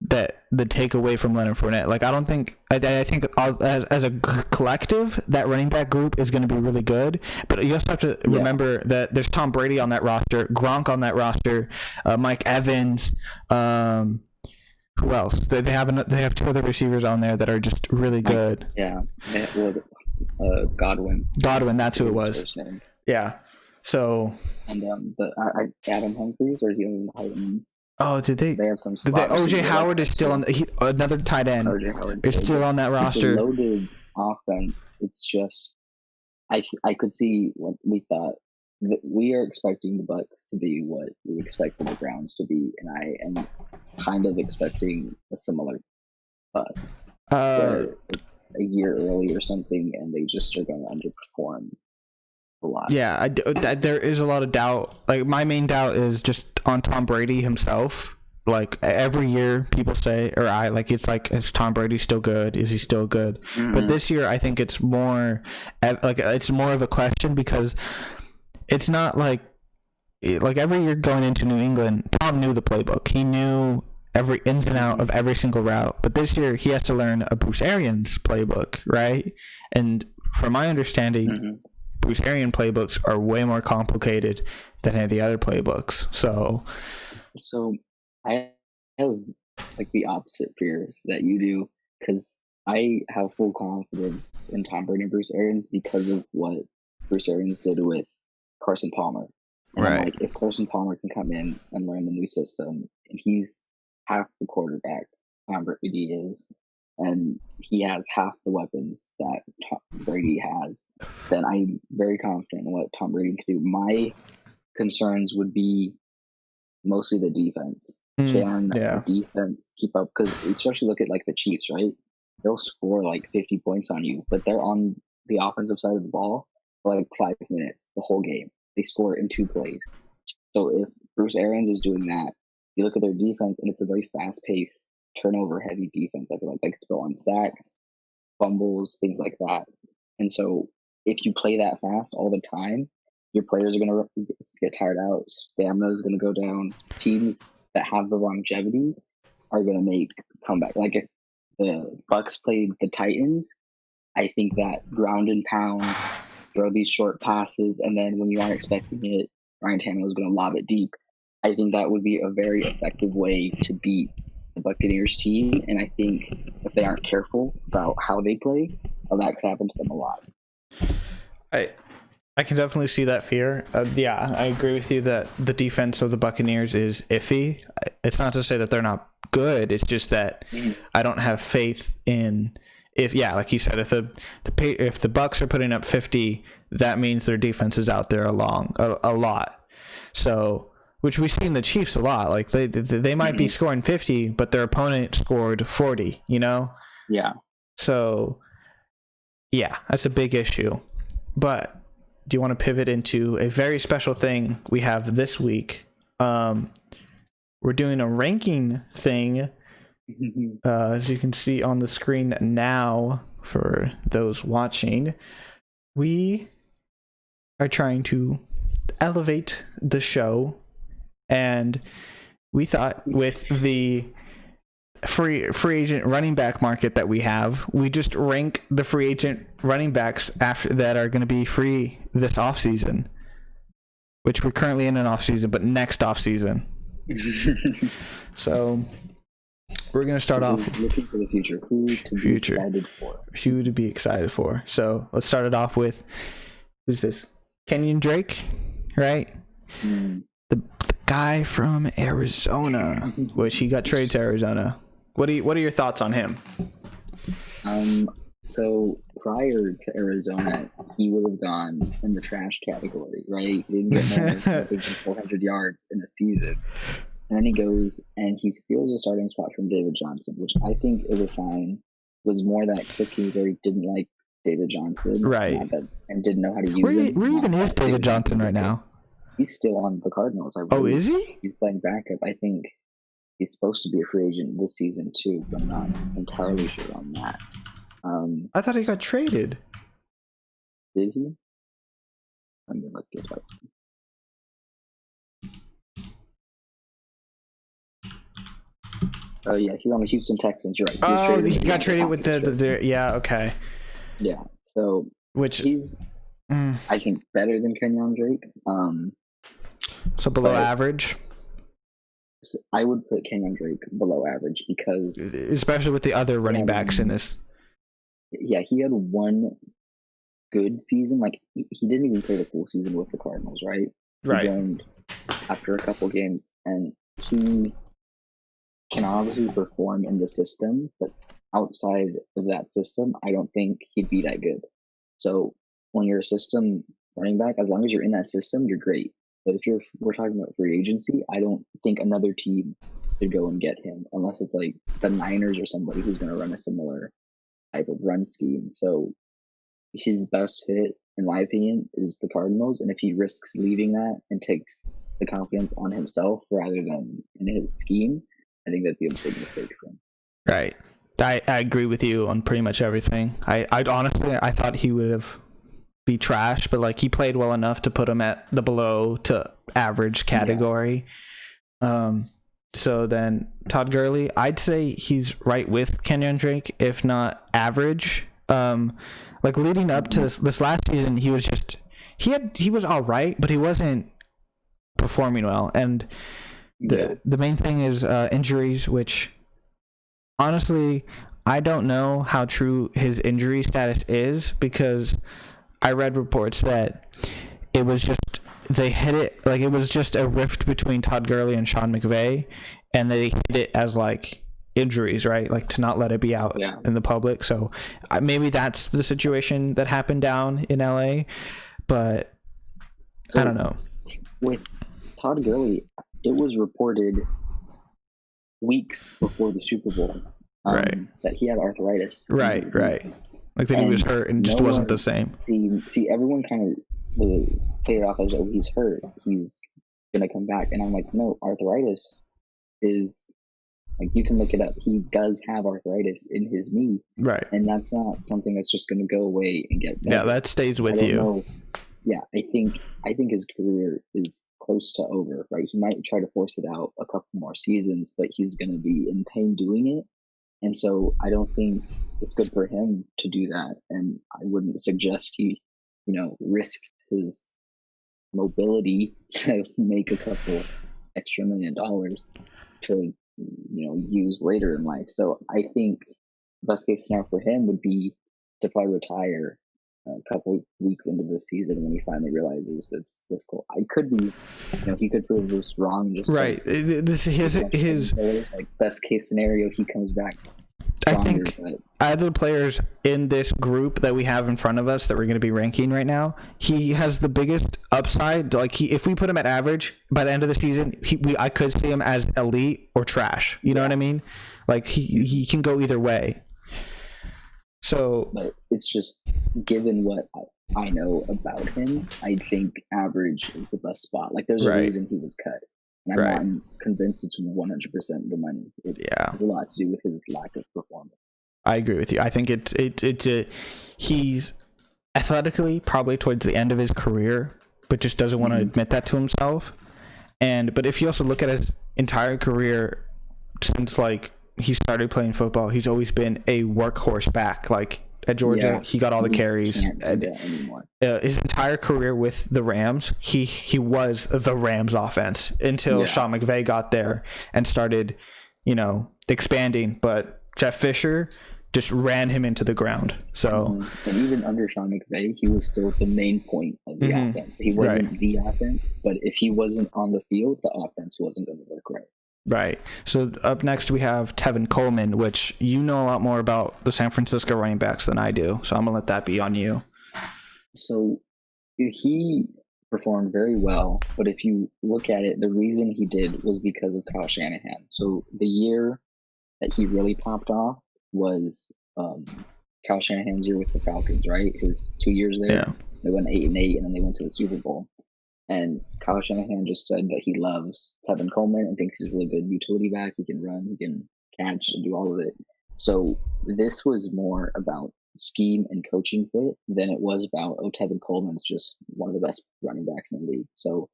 that take away from Leonard Fournette. Like, I don't think, I think as a collective, that running back group is going to be really good. But you also have to remember that there's Tom Brady on that roster, Gronk on that roster, Mike Evans. Who else? They have 2 other receivers on there that are just really good.
Yeah, Godwin.
Godwin, that's who it was. Yeah. So.
And Adam Humphries, or is he on the Titans?
Oh, did they?
They have some.
OJ Howard is still on. Another tight end is still on that roster.
It's a loaded offense. It's just, I could see what we thought. We are expecting the Bucs to be what we expected the Browns to be, and I am kind of expecting a similar bus. Where it's a year early or something, and they just are going to underperform a lot.
Yeah, there is a lot of doubt. Like, my main doubt is just on Tom Brady himself. Like, every year people say, or is Tom Brady still good? Is he still good? Mm-hmm. But this year I think it's more of a question, because it's not like every year going into New England, Tom knew the playbook. He knew every ins and out of every single route. But this year he has to learn a Bruce Arians playbook, right? And from my understanding, Bruce Arians playbooks are way more complicated than any of the other playbooks. So
I have like the opposite fears that you do, because I have full confidence in Tom Brady and Bruce Arians because of what Bruce Arians did with Carson Palmer. And right. I'm like, if Carson Palmer can come in and learn the new system, and he's half the quarterback Tom Brady is, and he has half the weapons that Tom Brady has, then I'm very confident in what Tom Brady can do. My concerns would be mostly the defense. Can the defense keep up? Because especially look at like the Chiefs, right? They'll score like 50 points on you, but they're on the offensive side of the ball for like 5 minutes the whole game. They score in 2 plays. So if Bruce Arians is doing that, you look at their defense, and it's a very fast-paced, turnover-heavy defense. I feel like they could spill on sacks, fumbles, things like that. And so if you play that fast all the time, your players are going to get tired out. Stamina is going to go down. Teams that have the longevity are going to make comeback. Like if the Bucs played the Titans, I think that ground and pound, throw these short passes, and then when you aren't expecting it, Ryan Tannehill is going to lob it deep. I think that would be a very effective way to beat the Buccaneers team. And I think if they aren't careful about how they play, that could happen to them a lot.
I can definitely see that fear. I agree with you that the defense of the Buccaneers is iffy. It's not to say that they're not good. It's just that I don't have faith in, like you said, if the Bucs are putting up 50, that means their defense is out there a lot. So, which we see in the Chiefs a lot. Like they might be scoring 50, but their opponent scored 40. You know?
Yeah.
So, that's a big issue. But do you want to pivot into a very special thing we have this week? We're doing a ranking thing, as you can see on the screen now for those watching. We are trying to elevate the show, and we thought with the free agent running back market that we have. We just rank the free agent running backs after that are going to be free this offseason, which we're currently in an offseason, but next offseason. So we're going to start off
looking for the future. Who to be excited for?
Who to be excited for. So let's start it off with, who's this? Kenyon Drake, right? The guy from Arizona, which he got traded to Arizona. What are your thoughts on him?
So prior to Arizona, he would have gone in the trash category, right? He didn't get more than 400 yards in a season. And then he goes and he steals a starting spot from David Johnson, which I think is a sign, was more that Cliff Kingsbury didn't like David Johnson.
Right.
And didn't know how to use him.
Where even is David Johnson right now?
He's still on the Cardinals.
Is he?
He's playing backup. I think he's supposed to be a free agent this season too, but I'm not entirely sure on that.
I thought he got traded.
Did he? Let me look it up. Oh yeah, he's on the Houston Texans. You're right.
He got traded with the yeah. Okay.
Yeah. So he's I think better than Kenyon Drake.
So below average.
I would put Kenyon Drake below average because,
especially with the other running backs in this.
Yeah, he had one good season. Like he didn't even play the full season with the Cardinals, right?
Right.
He joined after a couple games, and he can obviously perform in the system, but outside of that system, I don't think he'd be that good. So when you're a system running back, as long as you're in that system, you're great. But if we're talking about free agency, I don't think another team should go and get him unless it's like the Niners or somebody who's going to run a similar type of run scheme. So his best fit, in my opinion, is the Cardinals. And if he risks leaving that and takes the confidence on himself rather than in his scheme, I think that'd be a big mistake for him.
Right. I agree with you on pretty much everything. I'd honestly, I thought he would have be trash, but like he played well enough to put him at the below to average category. Yeah. So then Todd Gurley, I'd say he's right with Kenyon Drake, if not average. Like leading up to this last season, he was all right, but he wasn't performing well. And the main thing is injuries, which honestly, I don't know how true his injury status is, because I read reports that it was just they hit it like it was just a rift between Todd Gurley and Sean McVay, and they hit it as like injuries, right? Like to not let it be out in the public. So maybe that's the situation that happened down in LA, but I don't know.
With Todd Gurley, it was reported weeks before the Super Bowl that he had arthritis.
Right. Like that he was hurt and just wasn't the same.
See, everyone kind of played it off as, oh, he's hurt, he's gonna come back, and I'm like, no, arthritis is like, you can look it up. He does have arthritis in his knee,
right?
And that's not something that's just gonna go away and get better.
Yeah, that stays with you.
Know. Yeah, I think his career is close to over. Right, he might try to force it out a couple more seasons, but he's gonna be in pain doing it. And so I don't think it's good for him to do that. And I wouldn't suggest he, risks his mobility to make a couple extra $1 million to, use later in life. So I think the best case scenario for him would be to probably retire a couple weeks into the season when he finally realizes it's difficult. I could be, he could prove this wrong. Just
right. This his
like best case scenario, he comes back.
I think out of the players in this group that we have in front of us that we're going to be ranking right now, he has the biggest upside. Like if we put him at average by the end of the season, I could see him as elite or trash. You know what I mean? Like he can go either way. So,
but it's just given what I know about him, I think average is the best spot. Like there's a reason he was cut. And I'm not convinced it's 100% the money. It has a lot to do with his lack of performance.
I agree with you. I think he's athletically probably towards the end of his career, but just doesn't want to admit that to himself. But if you also look at his entire career since he started playing football, he's always been a workhorse back. Like at Georgia, he got all the carries.
Can't do that anymore.
His entire career with the Rams, he was the Rams offense until Sean McVay got there and started, expanding. But Jeff Fisher just ran him into the ground. So,
and even under Sean McVay, he was still the main point of the offense. He wasn't the offense, but if he wasn't on the field, the offense wasn't going to work right.
Right. So up next we have Tevin Coleman, which you know a lot more about the San Francisco running backs than I do. So I'm going to let that be on you.
So he performed very well, but if you look at it, the reason he did was because of Kyle Shanahan. So the year that he really popped off was Kyle Shanahan's year with the Falcons, right? His 2 years there. Yeah. They went 8-8, and then they went to the Super Bowl. And Kyle Shanahan just said that he loves Tevin Coleman and thinks he's a really good utility back. He can run, he can catch, and do all of it. So this was more about scheme and coaching fit than it was about, Tevin Coleman's just one of the best running backs in the league. So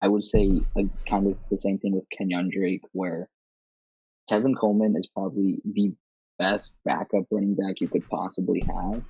I would say kind of the same thing with Kenyon Drake, where Tevin Coleman is probably the best backup running back you could possibly have,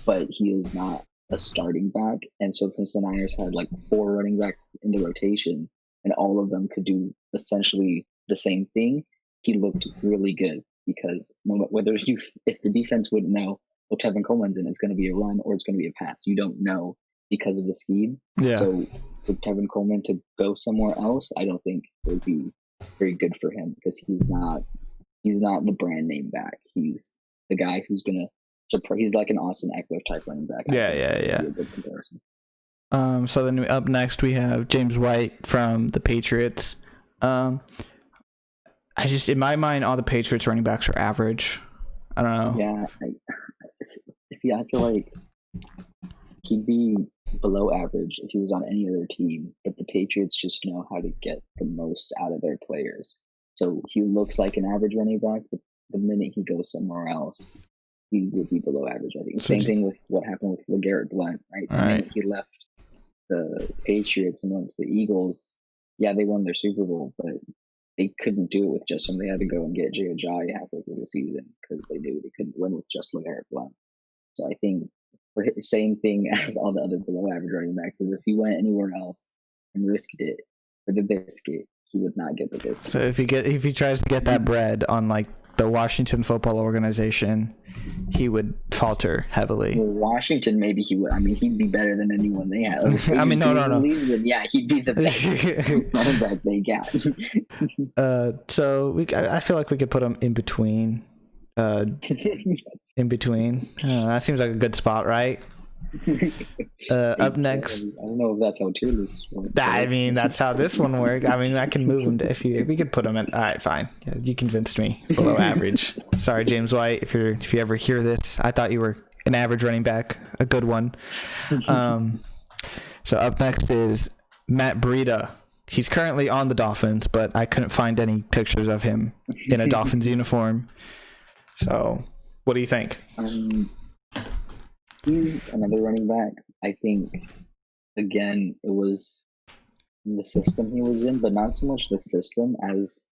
but he is not a starting back. And so since the Niners had like 4 running backs in the rotation and all of them could do essentially the same thing, he looked really good because if the defense wouldn't know, Tevin Coleman's in, it's going to be a run or it's going to be a pass. You don't know because of the scheme.
Yeah.
So for Tevin Coleman to go somewhere else, I don't think it would be very good for him because he's not the brand name back. He's the guy who's going to he's like an Austin Eckler type running back.
Yeah.
A good comparison.
So then up next we have James White from the Patriots. I just, in my mind, all the Patriots running backs are average. I don't know.
Yeah. I feel like he'd be below average if he was on any other team, but the Patriots just know how to get the most out of their players. So he looks like an average running back, but the minute he goes somewhere else, he would be below average, I think. Same thing with what happened with LeGarrette Blount, right? The minute he left the Patriots and went to the Eagles, yeah, they won their Super Bowl, but they couldn't do it with just him. They had to go and get Jay Ajayi halfway through the season because they knew they couldn't win with just LeGarrette Blount. So I think for the same thing as all the other below average running backs is if he went anywhere else and risked it for the biscuit, he would not get the biscuit.
So if he tries to get that bread on like the Washington Football Organization, he would falter heavily.
Well, Washington, maybe he would. I mean, he'd be better than anyone they had.
I mean, no.
Yeah, he'd be the best running back they got.
So I feel like we could put him in between. In between. That seems like a good spot, right? Up next,
I don't know if that's how tier lists work.
I mean, that's how this one works. I mean, I can move him if we could put him in. All right, fine. Yeah, you convinced me. Below average. Sorry, James White. If you ever hear this, I thought you were an average running back, a good one. So up next is Matt Breida. He's currently on the Dolphins, but I couldn't find any pictures of him in a Dolphins uniform. So, what do you think?
He's another running back. I think, again, it was the system he was in, but not so much the system as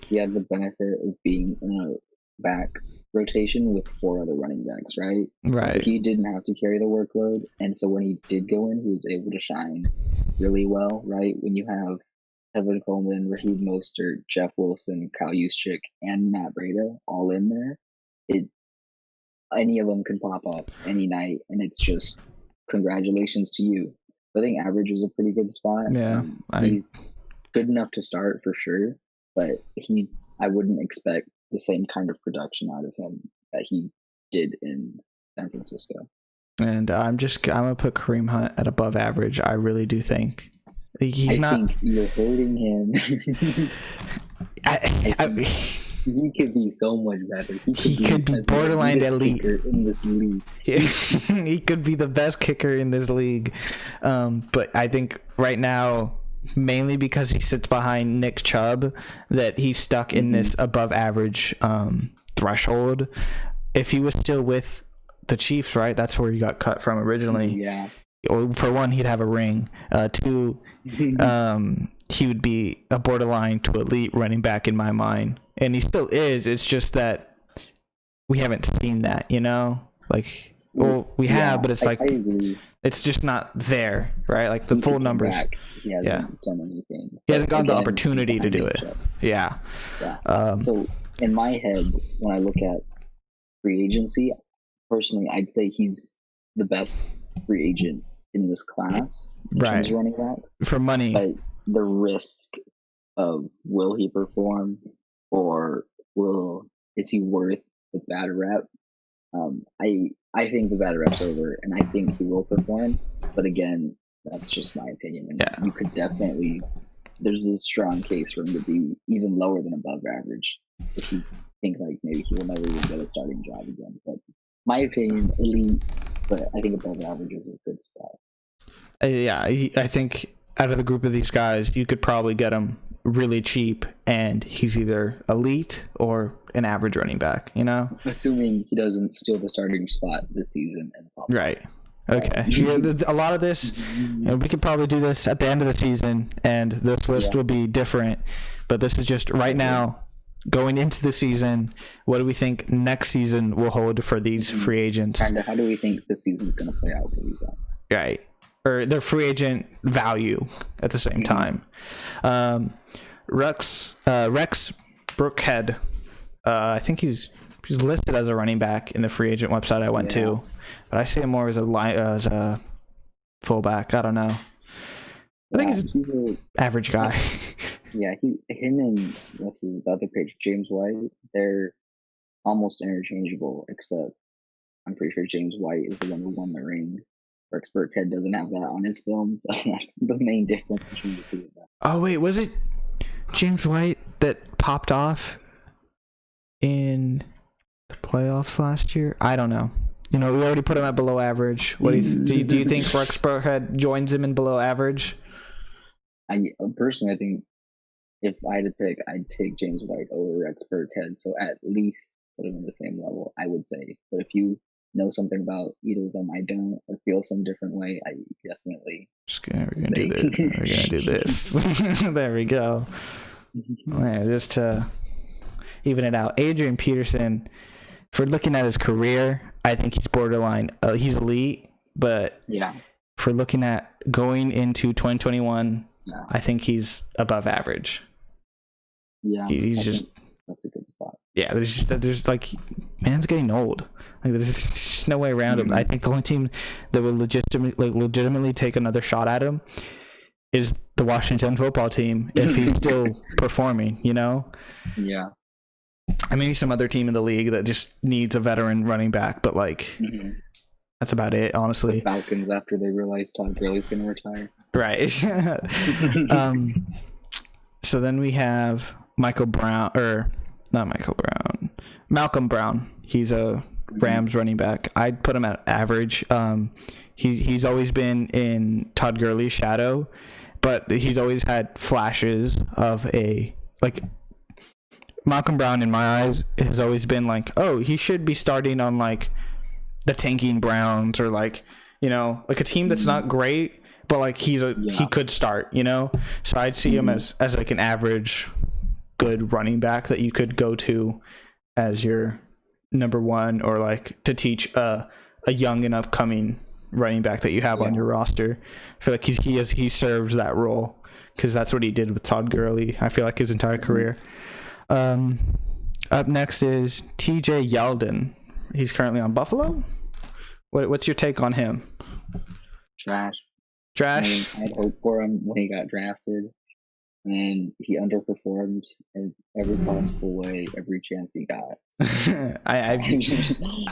he had the benefit of being in a back rotation with 4 other running backs, right?
Right.
So he didn't have to carry the workload. And so when he did go in, he was able to shine really well, right? When you have Tevin Coleman, Raheem Mostert, Jeff Wilson, Kyle Juszczyk, and Matt Breida all in there, any of them can pop up any night, and it's just congratulations to you. I think average is a pretty good spot.
Yeah,
he's good enough to start for sure, but I wouldn't expect the same kind of production out of him that he did in San Francisco.
And I'm gonna put Kareem Hunt at above average. I really do think
I think you're hurting him. He could be so much better.
He could be borderline elite
in this league.
He could be the best kicker in this league. But I think right now, mainly because he sits behind Nick Chubb, that he's stuck in this above average threshold. If he was still with the Chiefs, right? That's where he got cut from originally.
Yeah.
For one, he'd have a ring. 2, he would be a borderline to elite running back in my mind. and he still is. It's just that we haven't seen that, you know? Like, well, we have, but it's like
I agree.
it's just not there, right? Like
Since
the
he
full
came
numbers.
back, he hasn't
Yeah.
done anything.
He hasn't gotten the
Again,
opportunity to
behind
do it.
Mitchell.
Yeah.
Yeah. So in my head, when I look at free agency, personally, I'd say he's the best free agent in this class in terms of running backs.
For money.
But the risk of will he perform, or is he worth the bad rep? I think the bad rep's over, and I think he will perform. But again, that's just my opinion. And
Yeah.
you could definitely, there's a strong case for him to be even lower than above average if you think like maybe he will never even get a starting job again. But my opinion, elite, but I think above average is a good spot.
Yeah, I think out of the group of these guys, you could probably get him really cheap, and he's either elite or an average running back, you know?
Assuming he doesn't steal the starting spot this season.
Right. Okay. Yeah, a lot of this, we could probably do this at the end of the season, and this list will be different. But this is just right now, going into the season, what do we think next season will hold for these free agents?
Kind of, how do we think this season is going to play out for these guys?
Right. Or their free agent value at the same time. Rex Brookhead, I think he's listed as a running back in the free agent website I went to, but I see him more as a fullback. I don't know. I think he's an average guy.
Yeah, him and the other page, James White, they're almost interchangeable, except I'm pretty sure James White is the one who won the ring. Rex Burkhead doesn't have that on his film, so that's the main difference between the two of them.
Oh wait, was it James White that popped off in the playoffs last year? I don't know. You know, we already put him at below average. What do you think Rex Burkhead joins him in below average?
Personally, I think if I had to pick, I'd take James White over Rex Burkhead. So at least put him on the same level, I would say. But if you know something about either of them, I don't, or feel some different way, I definitely.
We're gonna do this. There we go. Yeah, just to even it out, Adrian Peterson. For looking at his career, I think he's borderline. He's elite, but for looking at going into 2021, I think he's above average.
Yeah, that's a good spot.
Yeah, there's like, man's getting old. Like, there's just no way around him. I think the only team that will legitimately take another shot at him is the Washington football team if he's still performing, you know?
Yeah.
And maybe some other team in the league that just needs a veteran running back, but like that's about it, honestly.
The Falcons, after they realize Todd Gurley's going to retire.
Right. So then we have Malcolm Brown. He's a Rams running back. I'd put him at average. He's always been in Todd Gurley's shadow, but he's always had flashes of Malcolm Brown, in my eyes, has always been like, oh, he should be starting on like the tanking Browns, or like, you know, like a team that's not great, but like he could start, you know. So I'd see him as like an average good running back that you could go to as your number one, or like to teach a young and upcoming running back that you have on your roster. I feel like he serves that role, because that's what he did with Todd Gurley, I feel like, his entire career. Up next is TJ Yeldon. He's currently on Buffalo. What's your take on him?
Trash.
I
had hope for him when he got drafted, and he underperformed in every possible way, every chance he got.
I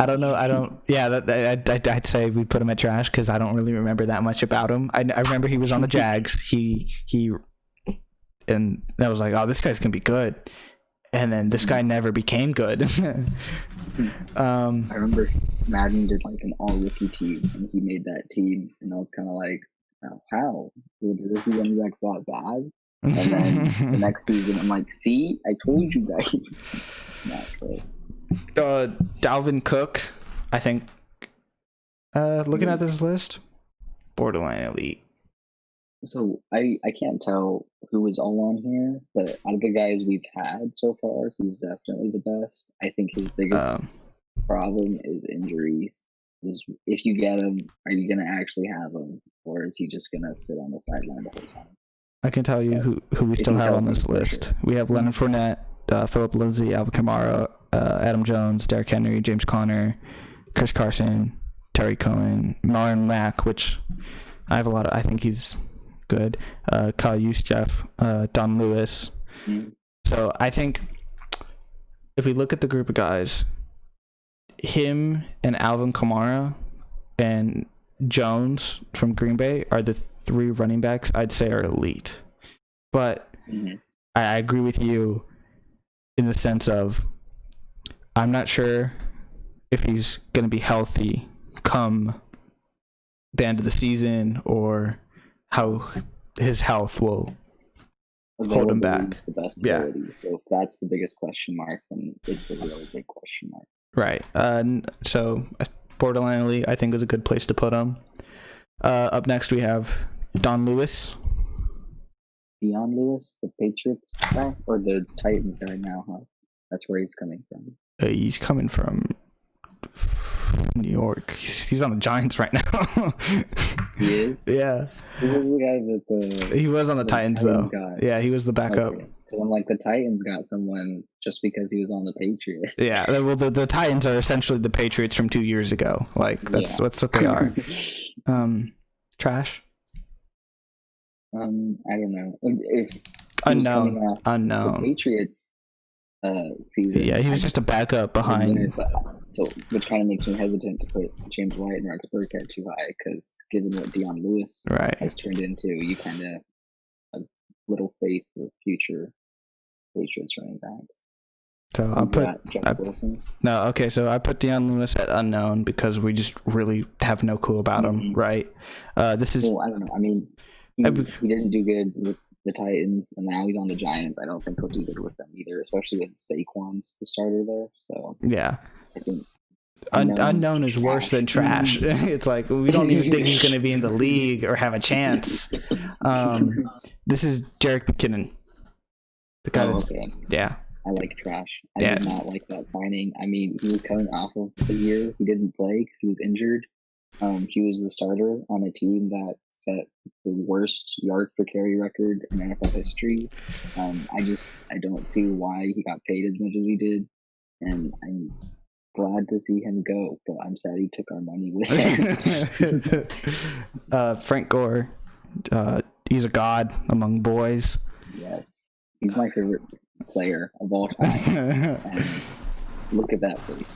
don't know. I'd say we put him at trash, because I don't really remember that much about him. I remember he was on the Jags. And I was like, oh, this guy's gonna be good. And then this guy never became good.
I remember Madden did like an all-rookie team, and he made that team, and I was kind of like, how? Did the rookie running backs that bad? And then the next season, I'm like, see? I told you guys. Not good.
Dalvin Cook, I think, looking at this list, borderline elite.
So I can't tell who is all on here, but out of the guys we've had so far, he's definitely the best. I think his biggest
Um,
problem is injuries. Is if you get him, are you gonna actually have him, or is he just gonna sit on the sideline the whole time?
I can tell you
But
who we
if
still
he's
have on
healthy,
this
for
list.
sure.
We have Leonard Fournette, Philip Lindsay, Alvin Kamara, Adam Jones, Derrick Henry, James Conner, Chris Carson, Terry Cohen, Marlon Mack, which I have a lot of. I think he's good. Kyle Juszczyk, Don Lewis.
Mm,
So I think if we look at the group of guys, him and Alvin Kamara and Jones from Green Bay are the three running backs I'd say are elite. But
mhm.
I agree with you in the sense of I'm not sure if he's going to be healthy come the end of the season or how his health will hold him
Availability
back.
is the best
Yeah,
ability. So if that's the biggest question mark, then it's a really big question mark.
right. So borderline elite, I think, is a good place to put him. Up next, we have Don Lewis.
Dion Lewis, the Patriots guy, or the Titans guy now, huh? That's where he's coming from.
He's coming from New York. He's on the Giants right now.
He is.
Yeah,
Who was the guy that
he was on the Titans though.
got?
Yeah, he was the backup.
Okay, because I'm like the Titans got someone just because he was on the Patriots.
Yeah, well, the Titans are essentially the Patriots from 2 years ago. Like that's
Yeah.
what they are. Trash.
I don't know if he was coming off the
Unknown.
Patriots season.
Yeah, he was just a backup behind.
But, so which kind of makes me hesitant to put James White and Rex Burkhead too high because given what Dion Lewis
Right.
has turned into, you kind of have little faith for future Patriots running backs.
So I'll
Who's
put
that? Jeff Wilson.
no. Okay, so I put Deion Lewis at unknown because we just really have no clue about him.
Mhm.
Right. This is.
Well, I don't know. I mean, he didn't do good with the Titans, and now he's on the Giants. I don't think he'll do good with them either, especially with Saquon's the starter there. So
Yeah.
I think
Unknown is worse than trash. It's like we don't even think he's going to be in the league or have a chance. This is Jerick McKinnon. The guy that's,
okay.
yeah.
I like trash. I did not like that signing. I mean, he was coming off of the year he didn't play because he was injured. He was the starter on a team that set the worst yard per carry record in NFL history. I don't see why he got paid as much as he did, and I'm glad to see him go. But I'm sad he took our money with him.
Frank Gore, he's a god among boys.
Yes, he's my favorite player of all time. And look at that face.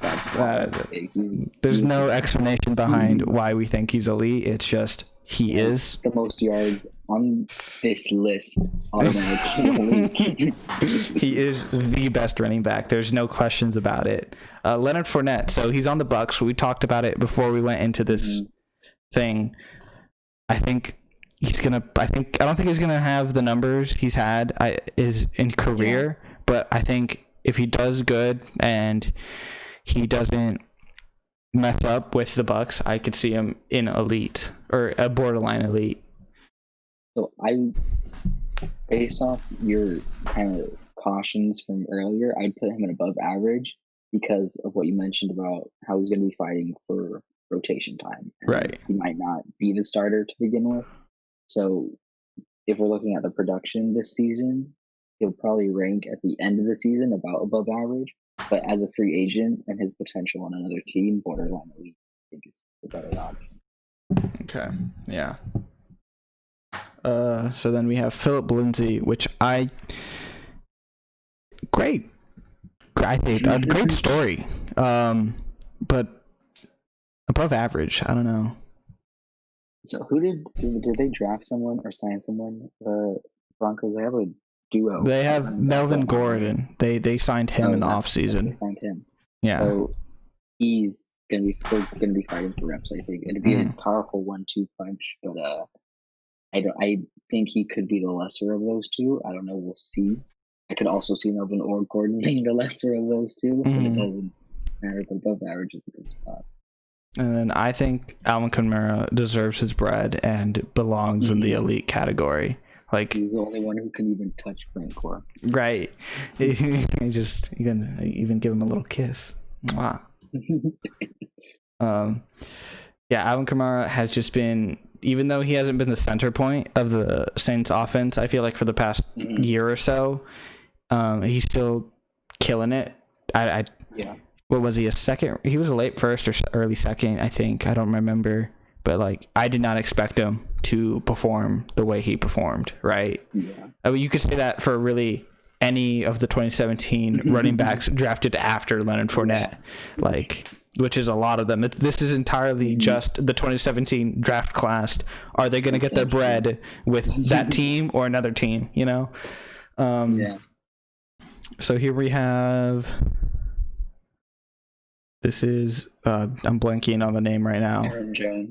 There's no explanation behind why we think he's elite. It's just he is
the most yards on this list. Automatically,
he is the best running back. There's no questions about it. Leonard Fournette. So he's on the Bucs. We talked about it before we went into this thing. I think he's gonna. I don't think he's gonna have the numbers he's had is in career. Yeah. But I think if he does good and he doesn't mess up with the Bucs, I could see him in elite or a borderline elite.
So based off your kind of cautions from earlier, I'd put him at above average because of what you mentioned about how he's going to be fighting for rotation time.
Right.
He might not be the starter to begin with. So if we're looking at the production this season, he'll probably rank at the end of the season about above average. But as a free agent and his potential on another team, borderline elite, I think is the better option.
Okay. Yeah. So then we have Philip Lindsay, which I think a great story. But above average, I don't know.
So who did they draft someone or sign someone? Broncos, they have a duo.
They have Melvin Gordon. They signed him in the offseason.
They signed him.
Yeah.
So he's gonna be fighting for reps. I think it'd be a powerful 1-2 punch, but I think he could be the lesser of those two. I don't know. We'll see. I could also see Melvin or Gordon being the lesser of those two, so it doesn't matter. But above average is a good spot.
And then I think Alvin Kamara deserves his bread and belongs in the elite category. Like,
he's the only one who can even touch Frank Gore.
Right. You can even give him a little kiss. Mwah. Yeah, Alvin Kamara has just been, even though he hasn't been the center point of the Saints offense, I feel like for the past year or so, he's still killing it.
Yeah.
What was he, a second? He was a late first or early second, I think. I don't remember. But, like, I did not expect him to perform the way he performed, right?
Yeah.
I mean, you could say that for really any of the 2017 running backs drafted after Leonard Fournette, like, which is a lot of them. This is entirely just the 2017 draft class. Are they going to get their bread with that team or another team, you know?
Yeah.
So here we have... This is, I'm blanking on the name right now.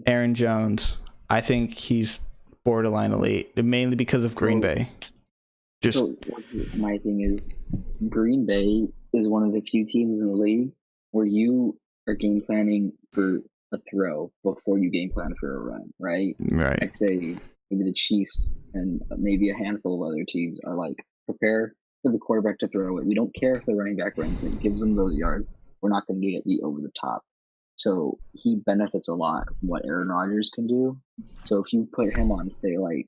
Aaron Jones. I think he's borderline elite, mainly because of Green Bay.
So my thing is, Green Bay is one of the few teams in the league where you are game planning for a throw before you game plan for a run, right?
Right.
I'd say maybe the Chiefs and maybe a handful of other teams are like, prepare for the quarterback to throw it. We don't care if the running back runs it, gives them those yards. We're not going to get beat over the top. So he benefits a lot from what Aaron Rodgers can do. So if you put him on, say, like,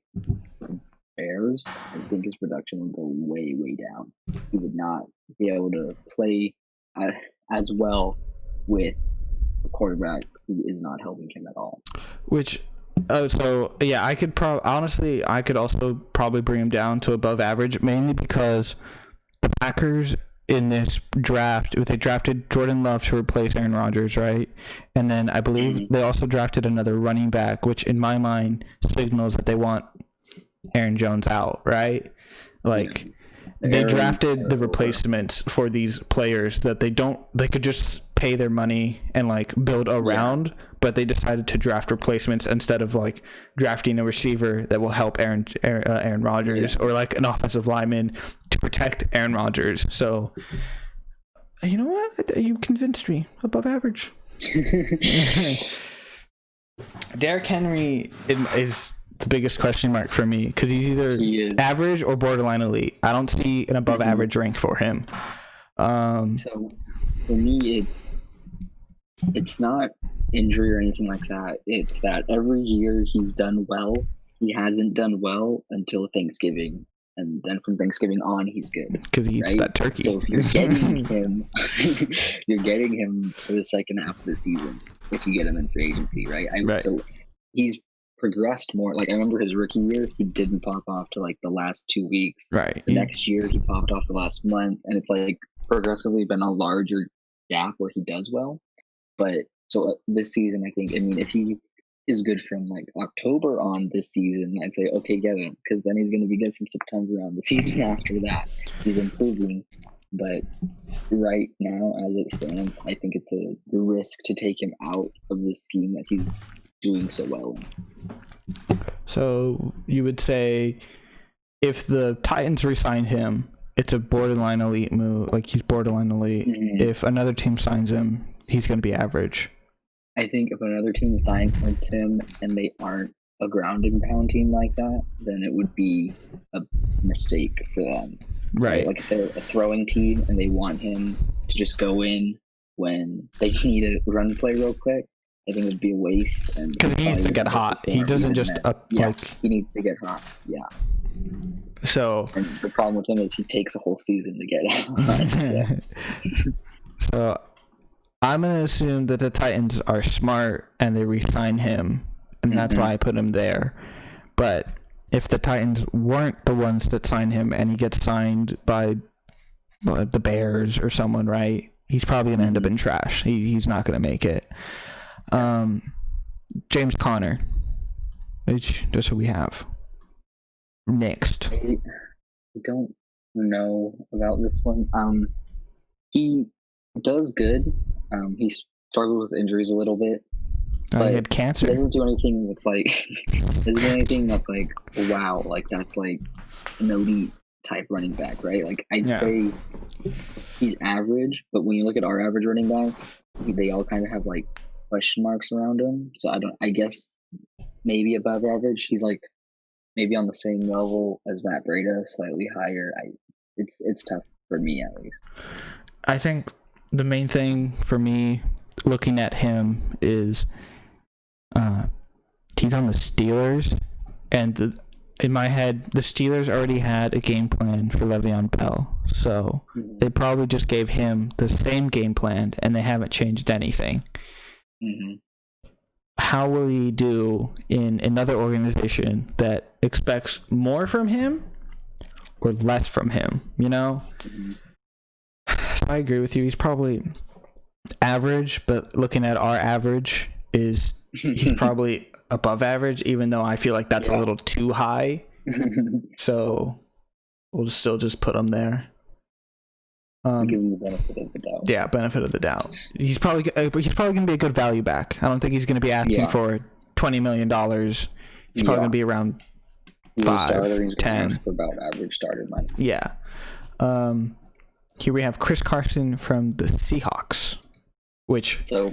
Bears, I think his production would go way, way down. He would not be able to play as well with a quarterback who is not helping him at all.
I could honestly, I could also probably bring him down to above average, mainly because the Packers in this draft, they drafted Jordan Love to replace Aaron Rodgers, right? And then I believe they also drafted another running back, which in my mind signals that they want Aaron Jones out, right? Like, they drafted the replacements for these players that they could just pay their money and, like, build around, but they decided to draft replacements instead of, like, drafting a receiver that will help Aaron Rodgers or, like, an offensive lineman to protect Aaron Rodgers. So, you know what? You convinced me. Above average. Derrick Henry is the biggest question mark for me because he's either average or borderline elite. I don't see an above average rank for him.
So for me, it's not injury or anything like that. It's that every year he's done well. He hasn't done well until Thanksgiving, and then from Thanksgiving on, he's good
because he eats that turkey.
So if you're getting him, you're getting him for the second half of the season. If you get him in free agency, right? So he's progressed more. Like, I remember his rookie year, he didn't pop off to like the last 2 weeks.
Right.
The next year, he popped off the last month, and it's like progressively been a larger gap where he does well. But so this season, I mean, if he is good from like October on this season, I'd say, okay, get him, because then he's going to be good from September on. The season after that, he's improving. But right now, as it stands, I think it's a risk to take him out of the scheme that he's doing so well in.
So you would say if the Titans re-sign him, it's a borderline elite move. Like, he's borderline elite. If another team signs him, he's going to be average.
I think if another team signs him and they aren't a ground and pound team like that, then it would be a mistake for them.
Right.
Like, if they're a throwing team and they want him to just go in when they need a run play real quick, I think it would be a waste.
Because he needs to get hot. He doesn't just
he needs to get hot. Yeah.
So.
And the problem with him is he takes a whole season to get hot.
So I'm gonna assume that the Titans are smart and they re-sign him, and that's why I put him there. But if the Titans weren't the ones that signed him and he gets signed by the Bears or someone, right? He's probably gonna end up in trash. He's not gonna make it. James Conner, which just what we have next.
I don't know about this one. He does good. He struggled with injuries a little bit.
He had cancer.
He doesn't do anything that's like wow, like that's like an elite type running back, right? Like, I'd say he's average, but when you look at our average running backs, they all kind of have like question marks around him. So I guess maybe above average. He's like maybe on the same level as Matt Breida, slightly higher. It's tough for me at least.
I think the main thing for me looking at him is he's on the Steelers, and in my head, the Steelers already had a game plan for Le'Veon Bell, so they probably just gave him the same game plan, and they haven't changed anything.
Mm-hmm.
How will he do in another organization that expects more from him or less from him? You know?
Mm-hmm.
So I agree with you. He's probably average, but looking at our average, he's probably above average, even though I feel like that's a little too high. So we'll still just put him there.
Give him the benefit of the doubt.
Yeah, benefit of the doubt. He's probably going to be a good value back. I don't think he's going to be asking for $20 million. He's probably going to be around 5, 10.
For about average starter money.
Yeah. Here we have Chris Carson from the Seahawks, which... So,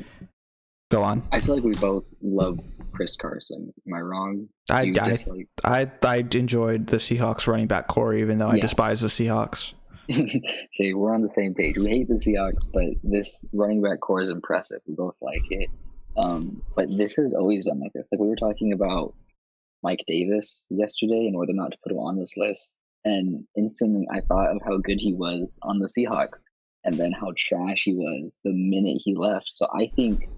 go on.
I feel like we both love Chris Carson. Am I wrong?
I enjoyed the Seahawks running back core, even though I despise the Seahawks.
See, we're on the same page. We hate the Seahawks, but this running back core is impressive. We both like it. But this has always been like this. Like we were talking about Mike Davis yesterday and whether or not to put him on this list. And instantly I thought of how good he was on the Seahawks and then how trash he was the minute he left. So I think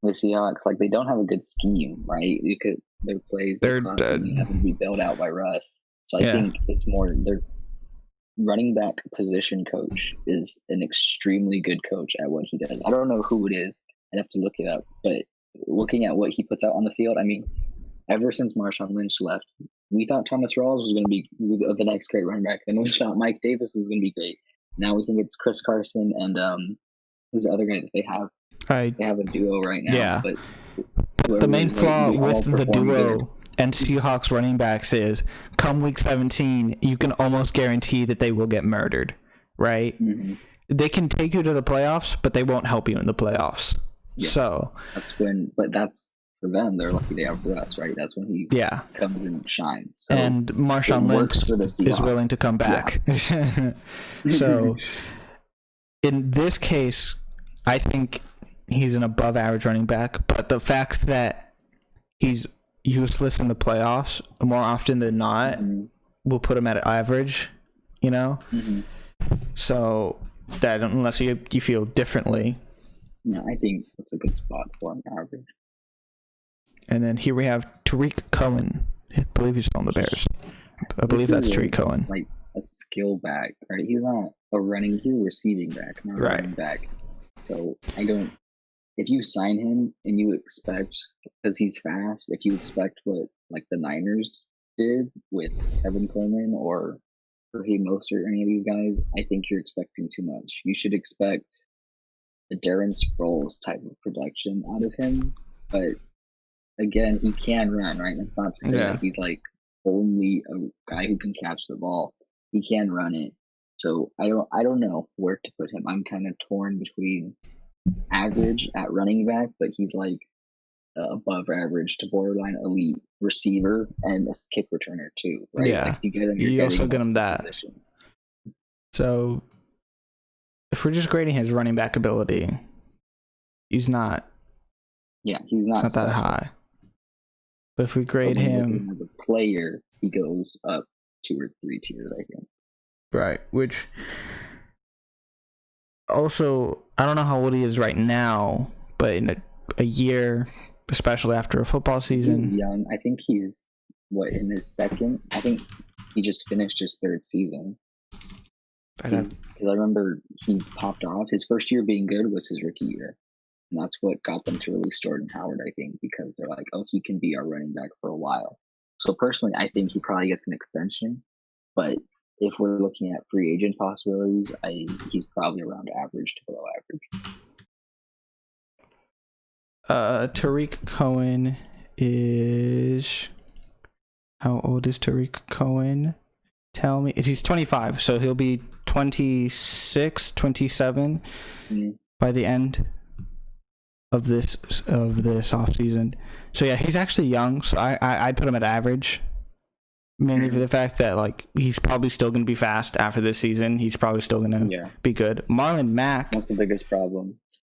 the Seahawks, like, they don't have a good scheme, right? Their plays, they're constantly having to be bailed out by Russ. So I think it's more their running back position coach is an extremely good coach at what he does. I don't know who it is. I'd have to look it up. But looking at what he puts out on the field, I mean, ever since Marshawn Lynch left, we thought Thomas Rawls was going to be the next great running back. Then we thought Mike Davis was going to be great. Now we think it's Chris Carson and who's the other guy that they have? They have a duo right now.
Yeah. But the main flaw with the duo and Seahawks running backs is come week 17, you can almost guarantee that they will get murdered, right? Mm-hmm. They can take you to the playoffs, but they won't help you in the playoffs. Yeah. So
that's for them. They're lucky they have Russ, right? That's when he comes and shines. So
and Marshawn Lynch is willing to come back. Yeah. So in this case, I think he's an above average running back, but the fact that he's useless in the playoffs more often than not will put him at average, you know? Mm-hmm. So that unless you feel differently.
No, I think that's a good spot for him, average.
And then here we have Tariq Cohen. I believe he's on the Bears. I believe that's Tariq Cohen.
Like a skill back, right? He's not a receiving back, not a running back. So if you sign him and you expect, because he's fast, if you expect what like the Niners did with Kevin Coleman or Raheem Mostert or any of these guys, I think you're expecting too much. You should expect a Darren Sproles type of production out of him. But again, he can run, right? That's not to say that he's like only a guy who can catch the ball. He can run it. So I don't know where to put him. I'm kind of torn between average at running back, but he's like above average to borderline elite receiver and a kick returner too, right?
Yeah,
like
you also get him that. Positions. So if we're just grading his running back ability, he's not.
Yeah, he's not
that high. But if we grade him
as a player, he goes up 2 or 3 tiers, I think.
Right, which also, I don't know how old he is right now, but in a year, especially after a football season.
He's young. I think he's, in his second? I think he just finished his 3rd season. Because I remember he popped off. His first year being good was his rookie year. And that's what got them to release Jordan Howard, I think, because they're like, oh, he can be our running back for a while. So personally, I think he probably gets an extension. But if we're looking at free agent possibilities, he's probably around average to below
average. Tariq Cohen is... How old is Tariq Cohen? Tell me. He's 25, so he'll be 26, 27 by the end. of this offseason. So yeah, he's actually young, so I'd put him at average. Mainly for the fact that like he's probably still going to be fast after this season. He's probably still going to be good. Marlon Mack.
That's the biggest problem.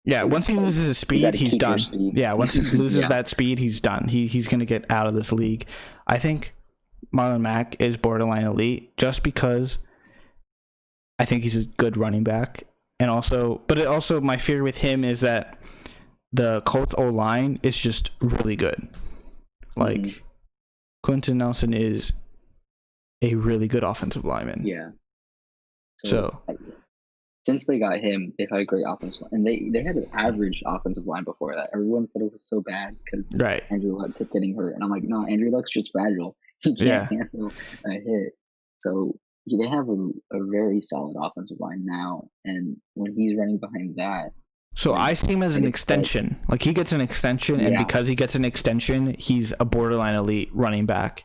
Yeah, once he loses his speed, he's done. Yeah, once he loses that speed, he's done. He's going to get out of this league. I think Marlon Mack is borderline elite just because I think he's a good running back. And also, my fear with him is that the Colts O-line is just really good. Like, Quentin Nelson is a really good offensive lineman.
Yeah.
So
since they got him, they've had a great offensive line. And they had an average offensive line before that. Everyone said it was so bad because Andrew Luck kept getting hurt. And I'm like, no, Andrew Luck's just fragile. He can't handle a hit. So they have a very solid offensive line now. And when he's running behind that.
So I see him as an extension. Like he gets an extension, and because he gets an extension, he's a borderline elite running back.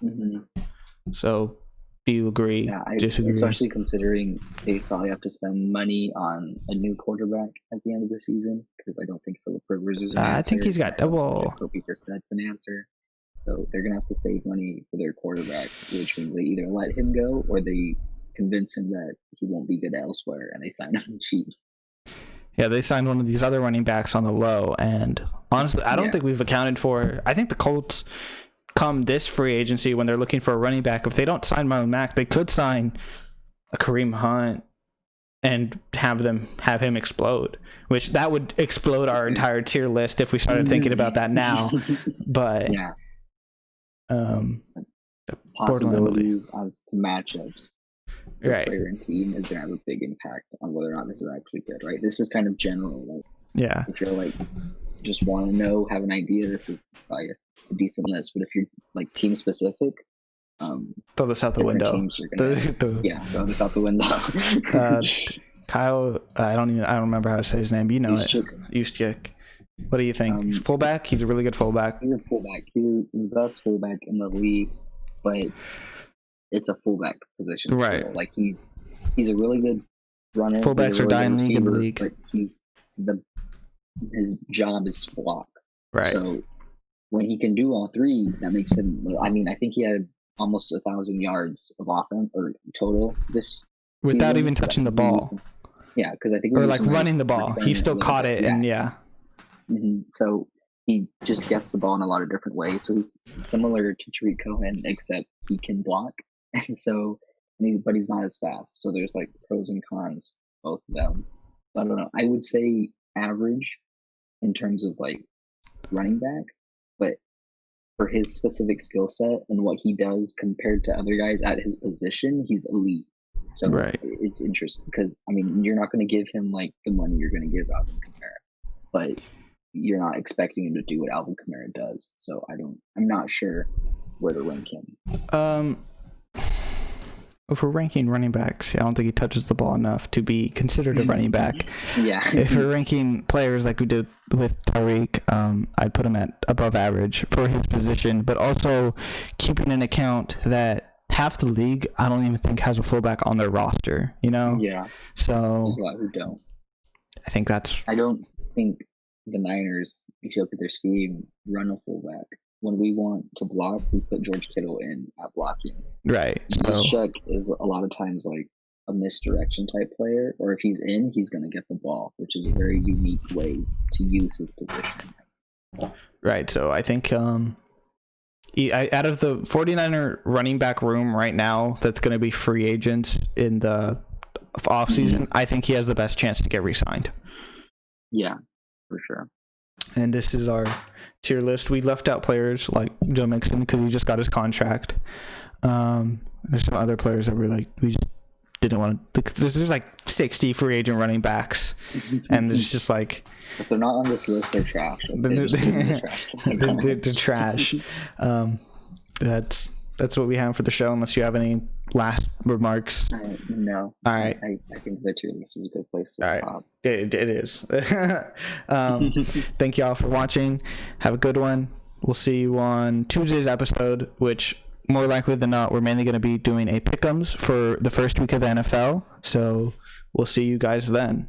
So do you agree?
Yeah, I
disagree?
Especially considering they probably have to spend money on a new quarterback at the end of the season, because I don't think Philip Rivers is an answer.
I think he's got double.
Kobe Brissett's an answer. So they're going to have to save money for their quarterback, which means they either let him go or they convince him that he won't be good elsewhere, and they sign him cheap.
Yeah, they signed one of these other running backs on the low, and honestly, I don't think we've accounted for. I think the Colts come this free agency when they're looking for a running back. If they don't sign Marlon Mack, they could sign a Kareem Hunt and have him explode, which that would explode our entire tier list if we started thinking about that now. But
possibilities as to matchups. The
right.
player and team is going to have a big impact on whether or not this is actually good, right? This is kind of general. Like, if you're like, just want to know, have an idea, this is probably a decent list. But if you're like team specific,
throw this out the window.
Throw this out the window.
Kyle, I don't remember how to say his name. You know Juszczyk. What do you think? He's fullback. He's a really good fullback.
He's a fullback. He's the best fullback in the league, but it's a fullback position.
Right.
Still. Like he's a really good runner.
Fullbacks are dying league in the league.
But his job is to block.
Right.
So when he can do all three, that makes him. I mean, I think he had almost 1,000 yards of offense or total this
without
season,
even touching the ball.
Yeah, because I think
or like running the ball. He still caught it, and
So he just gets the ball in a lot of different ways. So he's similar to Tariq Cohen, except he can block, and so but he's not as fast. So there's like pros and cons, both of them. I don't know. I would say average in terms of like running back, but for his specific skill set and what he does compared to other guys at his position, he's elite. So it's interesting because I mean you're not going to give him like the money you're going to give Alvin Kamara, but you're not expecting him to do what Alvin Kamara does. So I'm not sure where to rank him.
If we're ranking running backs, I don't think he touches the ball enough to be considered a running back. If we're ranking players like we did with Tariq, I'd put him at above average for his position, but also keeping in account that half the league, I don't even think has a fullback on their roster,
Yeah.
So
there's a lot who don't. I don't think the Niners, if you look at their scheme, run a fullback. When we want to block, we put George Kittle in at blocking.
Right.
Juszczyk is a lot of times like a misdirection type player, or if he's in, he's going to get the ball, which is a very unique way to use his position.
Right. So I think out of the 49er running back room right now that's going to be free agents in the offseason, I think he has the best chance to get re-signed. Yeah,
for sure.
And this is our tier list. We left out players like Joe Mixon because he just got his contract. There's some other players that we just didn't want to. There's like 60 free agent running backs, and it's just like
if they're not on this list, they're trash.
They're trash. That's what we have for the show. Unless you have any last remarks.
No.
All right.
I think the tier list is a good place to stop.
It is. Thank you all for watching. Have a good one. We'll see you on Tuesday's episode, which more likely than not, we're mainly going to be doing a pick'ems for the first week of the NFL. So we'll see you guys then.